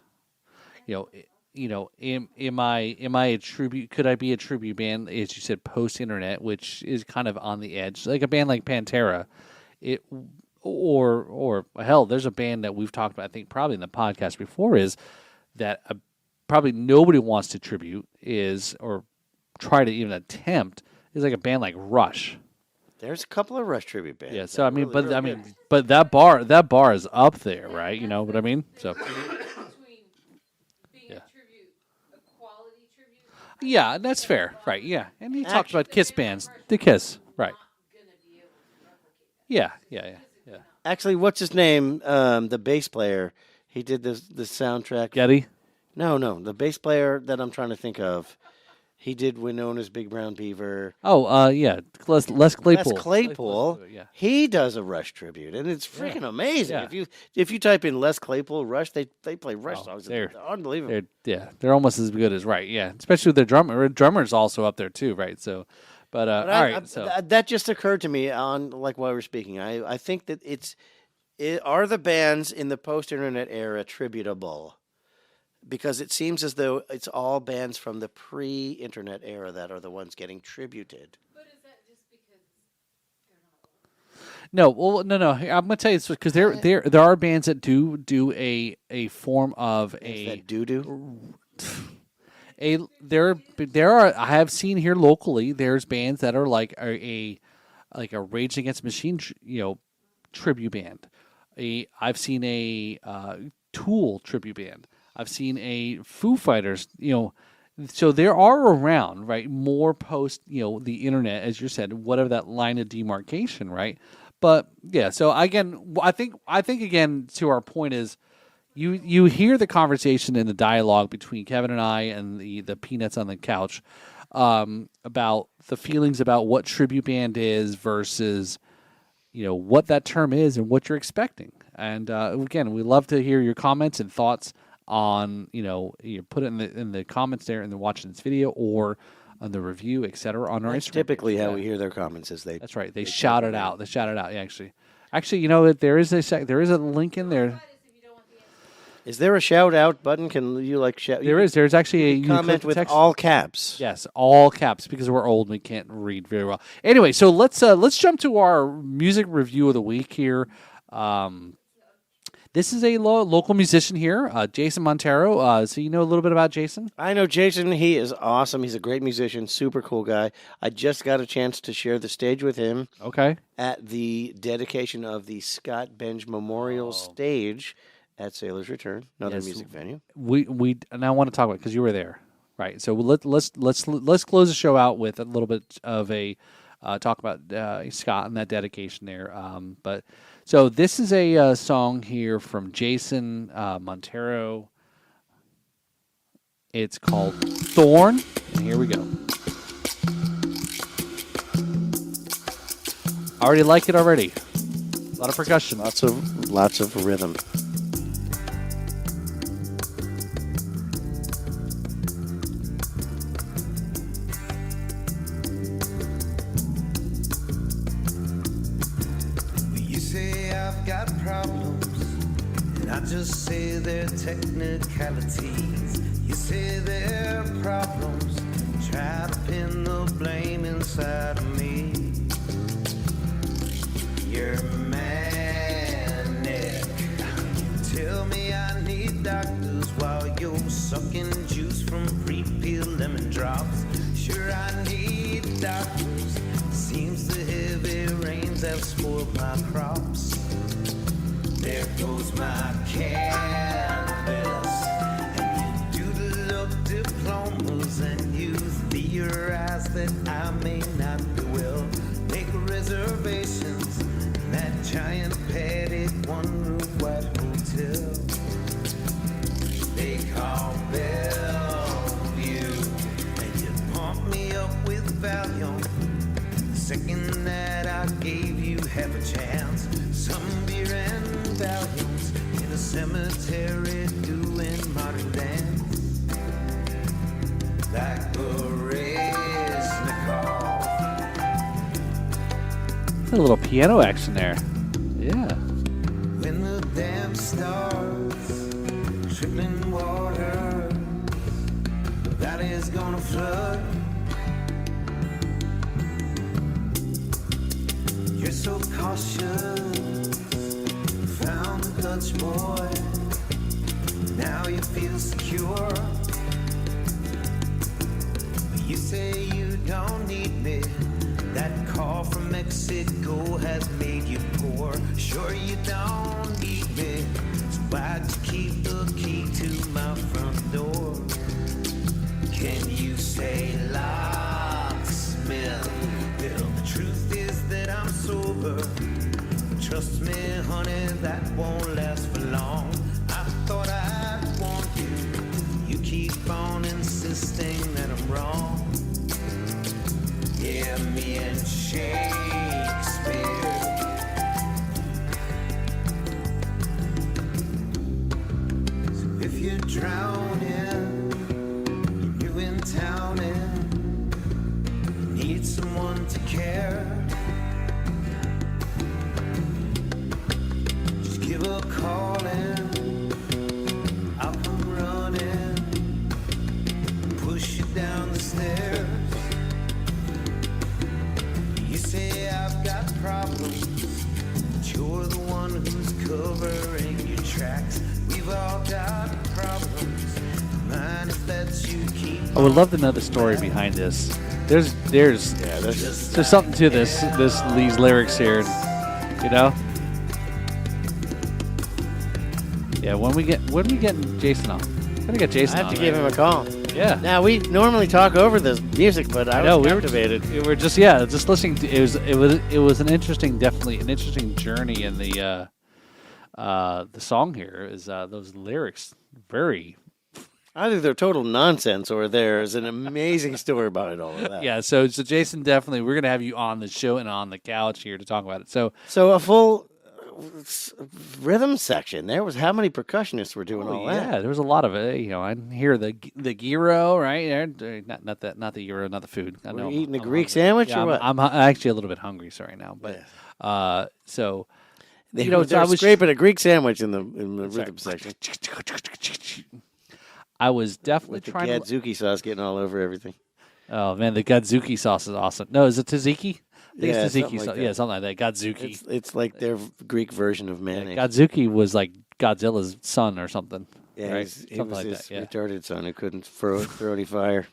Am I a tribute? Could I be a tribute band, as you said, post-internet, which is kind of on the edge, like a band like Pantera, or hell, there's a band that we've talked about, I think probably in the podcast before, is that probably nobody wants to tribute or try to even attempt is like a band like Rush. There's a couple of Rush tribute bands. Yeah, so really but that bar is up there, right? You know what I mean? So Between being a tribute, a quality tribute, yeah, that's fair, right? Yeah, and he talked Actually- about Kiss bands, the Kiss, right? not gonna be able to replicate that. Yeah. Actually, what's his name? The bass player. He did the soundtrack. Getty. No, the bass player that I'm trying to think of. He did Winona's Big Brown Beaver. Oh, yeah, Les Claypool. Les Claypool. Yeah. He does a Rush tribute, and it's freaking amazing. Yeah. If you type in Les Claypool Rush, they play Rush songs. they're- They're unbelievable. They're almost as good as right. Yeah, especially with their drummer. Drummer's also up there too, right? So, but But all right. So that just occurred to me on like while we were speaking. I think that are the bands in the post-internet era tributable? Because it seems as though it's all bands from the pre-internet era that are the ones getting tributed. But is that just because they're not? no. I'm gonna tell you this because there are bands that do a form of Is that doo-doo? there are I have seen here locally. There's bands that are like a Rage Against the Machine tribute band. I've seen a Tool tribute band. I've seen a Foo Fighters, so there are around, right, more post, the internet, as you said, whatever that line of demarcation, right? But yeah, so again, I think again, to our point is, you hear the conversation and the dialogue between Kevin and I and the Peanuts on the couch about the feelings about what tribute band is versus, what that term is and what you're expecting. And again, we love to hear your comments and thoughts on, you put it in the comments there and then watching this video or on the review, etc. on our That's Instagram. typically how Yeah. we hear their comments. Is they? That's right. They shout it out. They shout it out. Yeah, actually, there is a link in there. If you don't want the answer. Is there a shout out button? Can you like shout? There's actually a you can comment click the with text. all caps. Yes, all caps because we're old and we can't read very well. Anyway, so let's jump to our music review of the week here. This is a local musician here, Jason Montero. So you know a little bit about Jason? I know Jason. He is awesome. He's a great musician, super cool guy. I just got a chance to share the stage with him Okay. at the dedication of the Scott Benj Memorial Stage at Sailor's Return, another Yes. music venue. We and I want to talk about because you were there, right? So let's close the show out with a little bit of a talk about Scott and that dedication there. But so this is a song here from Jason Montero. It's called Thorn, and here we go. I already like it already. A lot of percussion. Lots of rhythm. You say I've got problems, and I just say they're technicalities. You say they're problems, try to pin the blame inside of me. You're manic. Tell me I need doctors while you're sucking juice from pre-peeled lemon drops. Sure, I need doctors. Seems the heavy rains have spoiled my crops. There goes my canvas, and you doodle up diplomas, and you theorize that I may not do well. Make reservations in that giant padded one-room white hotel they call Bellevue, and you pump me up with Valium. The second that I gave you half a chance, some beer and Valiums in a cemetery doing modern dance. Like Baryshnikov. A little piano action there. Yeah. When the dam starts trickling water, the valley's gonna flood. You're so cautious, found the Dutch boy, now you feel secure. You say you don't need me, that call from Mexico has made you poor. Sure you don't need me, so why'd you keep the key to my front door? Can you say locksmith? Bill, the truth is that I'm sober. Trust me, honey, that won't last for long. I thought I'd warn you. You keep on insisting that I'm wrong. Yeah, me and Shakespeare. So if you're drowning, you're in town and need someone to care, just give a call and I'll come running, push you down the stairs. You say I've got problems, but you're the one who's covering your tracks. We've all got problems. Mine is that you keep. I would love to know the story behind this. There's something to these lyrics here, you know. Yeah, when we get Jason on, we're gonna get Jason I have on. to give him a call. Yeah. Now we normally talk over the music, but I know was we were captivated. just listening to it was an interesting journey in the song here is those lyrics very Either they're total nonsense or there's an amazing story about it all of that. yeah. So Jason, definitely we're gonna have you on the show and on the couch here to talk about it. So So a full rhythm section. There was how many percussionists were doing all yeah, that? there was a lot of it. You know, I hear the gyro right there. Not the gyro, not the food. I Were know you eating a I'm Greek hungry. sandwich Yeah, or what? I'm actually a little bit hungry sorry now, but so They, you know, they so I were was scraping a Greek sandwich in the rhythm section I was definitely with the trying to. gadzuki sauce getting all over everything. Oh man, the Godzuki sauce is awesome. No, is it tzatziki? I think Yeah, it's something tzatziki like sauce. that. Yeah, something like that. Godzuki. It's like their Greek version of mayonnaise. Godzuki was like Godzilla's son or something. Yeah, right? he Something was like his that. Yeah. retarded son who couldn't throw any fire.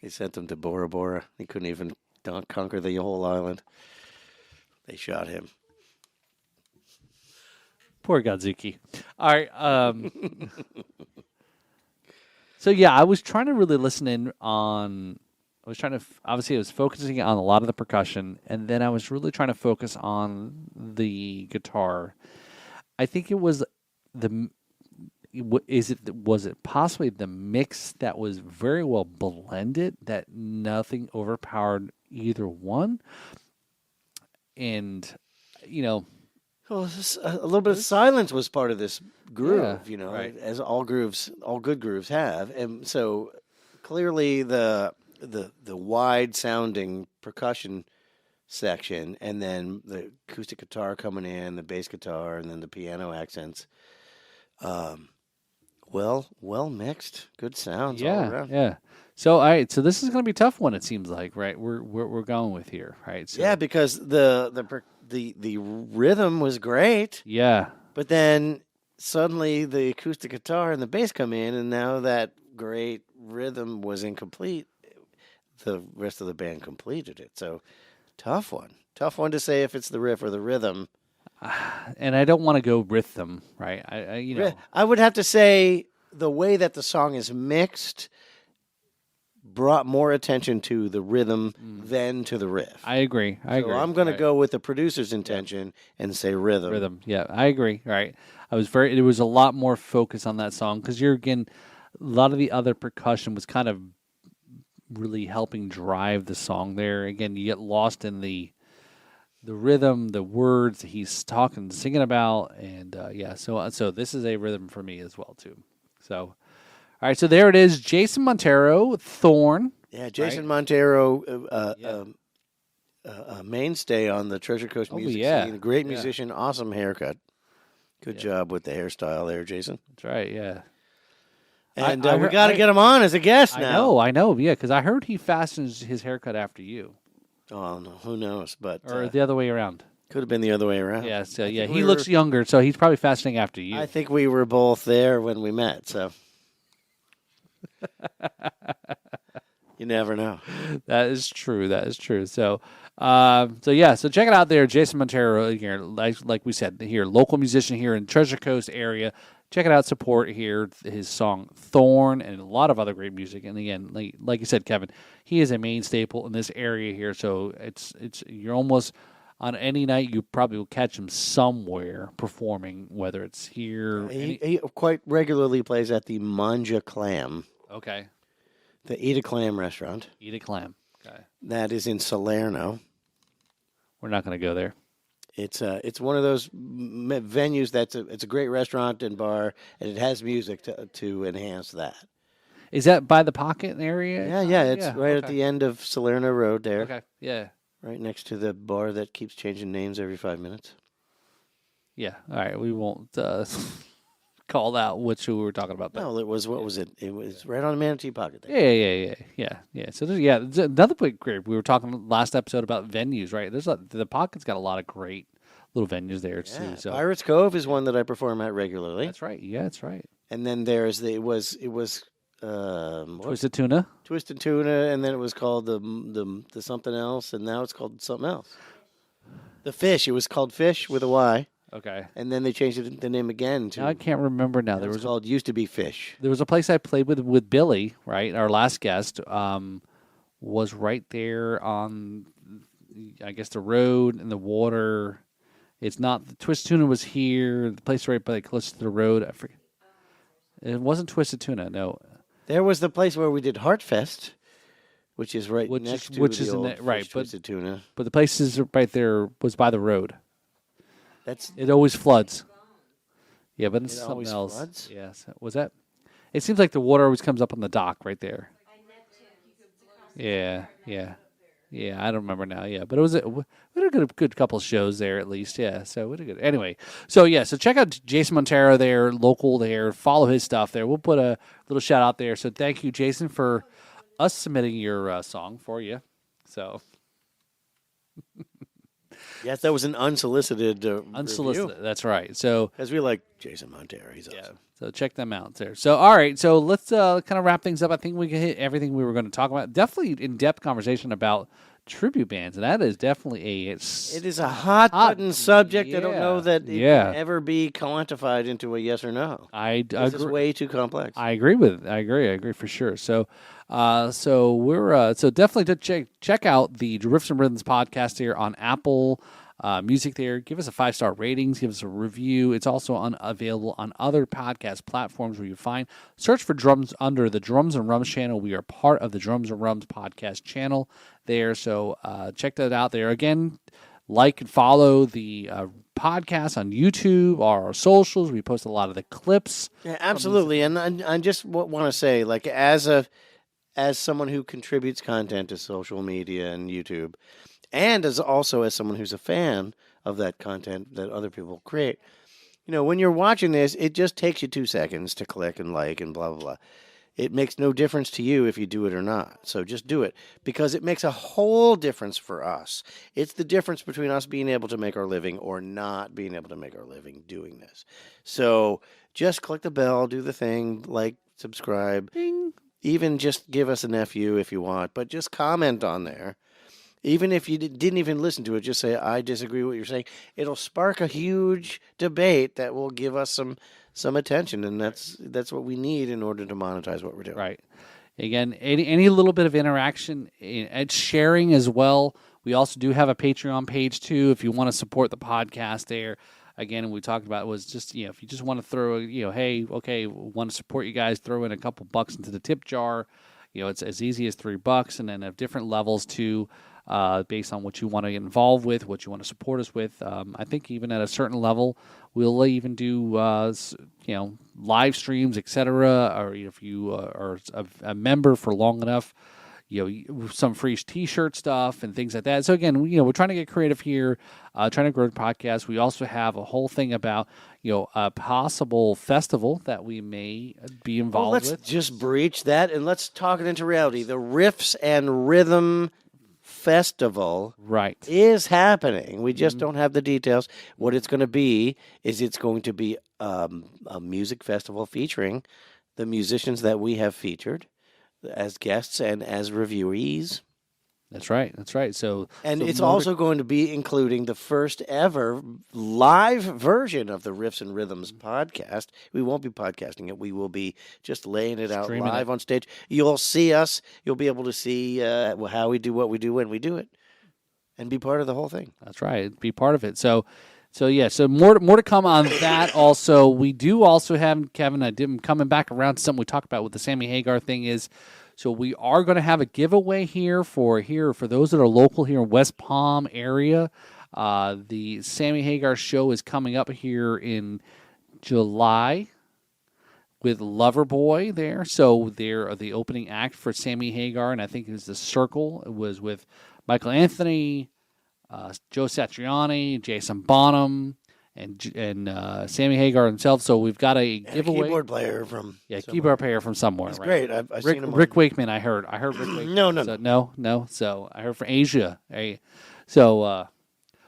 They sent him to Bora Bora. He couldn't even conquer the whole island. They shot him. Poor Godzuki. All right. So yeah, I was trying to really listen in on. I was trying to obviously I was focusing on a lot of the percussion, and then I was really trying to focus on the guitar. I think it was was it possibly the mix that was very well blended that nothing overpowered either one, and Well, a little bit of silence was part of this groove, Yeah, right. as all good grooves have, and so clearly the wide sounding percussion section, and then the acoustic guitar coming in, the bass guitar, and then the piano accents. Well mixed, good sounds all around. Yeah. So all right, so this is going to be a tough one. It seems like, right? We're going with here, right? So, Yeah, because the rhythm was great, yeah, but then suddenly the acoustic guitar and the bass come in, and now that great rhythm was incomplete. The rest of the band completed it. So tough one to say if it's the riff or the rhythm. and I don't want to go rhythm, right? I would have to say the way that the song is mixed brought more attention to the rhythm than to the riff. I agree. I agree. So I'm going to Right. go with the producer's intention and say rhythm. Rhythm. Yeah, I agree. Right. There was a lot more focus on that song because a lot of the other percussion was kind of really helping drive the song there. Again, you get lost in the rhythm, the words that he's singing about, and so this is a rhythm for me as well too. So, all right, so there it is, Jason Montero, Thorn. Yeah, Jason Right. Montero, Yeah. a mainstay on the Treasure Coast music yeah. scene. Great Yeah. musician, awesome haircut. Good job with the hairstyle there, Jason. That's right. Yeah. And I we heard- got to get him on as a guest now. I know. Yeah, because I heard he fastens his haircut after you, Oh, no, who knows? But or the other way around. could have been the other way around. Yeah. So I yeah, think he we looks were- younger, so he's probably fastening after you. I think we were both there when we met, so you never know. That is true. So, so check it out there, Jason Montero here. Like we said here, local musician here in Treasure Coast area. Check it out. Support here his song "Thorn" and a lot of other great music. And again, like you said, Kevin, he is a main staple in this area here. So it's you're almost on any night you probably will catch him somewhere performing, whether it's here. He quite regularly plays at the Manja Clam, Okay, the Eat a Clam restaurant. eat a clam. Okay, That is in Salerno. we're not going to go there. It's one of those venues it's a great restaurant and bar, and it has music to enhance that. Is that by the Pocket area? Yeah, it's right at okay. the end of Salerno Road there, Okay, yeah. right next to the bar that keeps changing names every 5 minutes. Yeah. All right. We won't call out who we were talking about. But No, it was what was it? It was right on the Manatee Pocket there. yeah. So there's another big great. We were talking last episode about venues, right? The Pocket's got a lot of great little venues there too. Yeah, So Pirates Cove is one that I perform at regularly, that's right. Yeah, that's right. and then there's it was Twisted Tuna. Twisted Tuna, and then it was called the something else, and now it's called something else. The Fish. It was called Fish with a Y, Okay. and then they changed the name again to. Now I can't remember now. There There was called used to be Fish. was a place I played with Billy, right? Our last guest was right there on, I guess, the road and the water. It's not the Twisted Tuna was here. The place right by close to the road. I forget. It wasn't Twisted Tuna. No, There was the place where we did Heartfest, which is right Which next is- to which the is in old the- right, Fish but- Twisted Tuna. but the place is right there was by the road. That's It always floods. Yeah, but it's It something always else. floods? Yes, was that? It seems like the water always comes up on the dock right there. Yeah. I don't remember now. Yeah, but we had a good couple of shows there at least. Yeah, so we did good. Anyway, so check out Jason Montero there, local there. Follow his stuff there. We'll put a little shout out there. So thank you, Jason, for us submitting your song for you. So. Yes, that was an unsolicited Unsolicited. That's right. So Because we like Jason Montero. He's awesome. so check them out there. So all right. So let's kind of wrap things up. I think we can hit everything we were going to talk about. Definitely in depth conversation about tribute bands, and that is definitely It is a hot button subject. I don't know that it Yeah. can ever be quantified into a yes or no. I This is agree. way too complex. I agree with. I agree for sure. So, so we're so definitely to check out the Riffs and Rhythms podcast here on Apple Music. There, give us a 5-star ratings, give us a review. It's also available on other podcast platforms where you find. Search for Drums under the Drums and Rums channel. We are part of the Drums and Rums podcast channel there. So check that out there. Again, like and follow the podcast on YouTube or our socials. We post a lot of the clips. Yeah, absolutely. And I just want to say, like, as someone who contributes content to social media and YouTube, and as someone who's a fan of that content that other people create, when you're watching this, it just takes you 2 seconds to click and like and blah, blah, blah. It makes no difference to you if you do it or not. So just do it, because it makes a whole difference for us. It's the difference between us being able to make our living or not being able to make our living doing this. So just click the bell, do the thing, like, subscribe. Ding. Even just give us an FU if you want, but just comment on there. Even if you didn't even listen to it, just say, I disagree with what you're saying. It'll spark a huge debate that will give us some attention, and that's what we need in order to monetize what we're doing. Right. Again, any little bit of interaction and sharing as well. We also do have a Patreon page too if you want to support the podcast there. Again, we talked about was just, if you just want to throw, hey, okay, want to support you guys, throw in a couple bucks into the tip jar. It's as easy as $3, and then have different levels too, based on what you want to get involved with, what you want to support us with. I think even at a certain level, we'll even do, live streams, etc. Or if you are a member for long enough, some free T-shirt stuff and things like that. So again, we're trying to get creative here, trying to grow the podcast. We also have a whole thing about, a possible festival that we may be involved let's with. just breach that and let's talk it into reality. The Riffs and Rhythm Festival Right. is happening. We just don't have the details. What it's going to be is it's going to be a music festival featuring the musicians that we have featured as guests and as reviewees. That's right. So It's more- also going to be including the first ever live version of the Riffs and Rhythms podcast. We won't be podcasting it. We will be just laying it out Streaming live it. on stage. You'll see us. You'll be able to see how we do what we do when we do it and be part of the whole thing. That's right. Be part of it. So more to come on that. Also, we do also have Kevin. I'm coming back around to something we talked about with the Sammy Hagar thing is. So we are going to have a giveaway here for those that are local here in West Palm area. The Sammy Hagar show is coming up here in July with Loverboy there. So they're the opening act for Sammy Hagar, and I think it was the Circle. It was with Michael Anthony, Joe Satriani, Jason Bonham, and Sammy Hagar himself. So we've got a giveaway. Keyboard player from somewhere. Keyboard player from somewhere. He's right? great. I've seen him. Rick Wakeman, I heard Rick Wakeman. No. So I heard from Asia.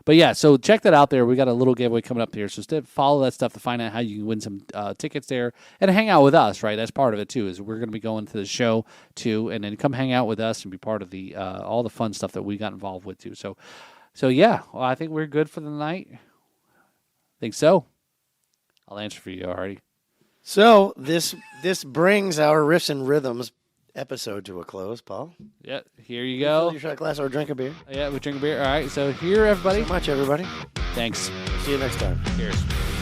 But yeah, so check that out there. We got a little giveaway coming up here. So follow that stuff to find out how you can win some tickets there and hang out with us, right? That's part of it too, is we're going to be going to the show too, and then come hang out with us and be part of the all the fun stuff that we got involved with too. So yeah, well, I think we're good for the night. Think so. I'll answer for you already. So this brings our Riffs and Rhythms episode to a close, Paul. Yeah, here you Fill go. your shot glass or drink a beer. Yeah, we drink a beer. All right, so here, everybody. Thank you so much, everybody. Thanks. See you next time. Cheers.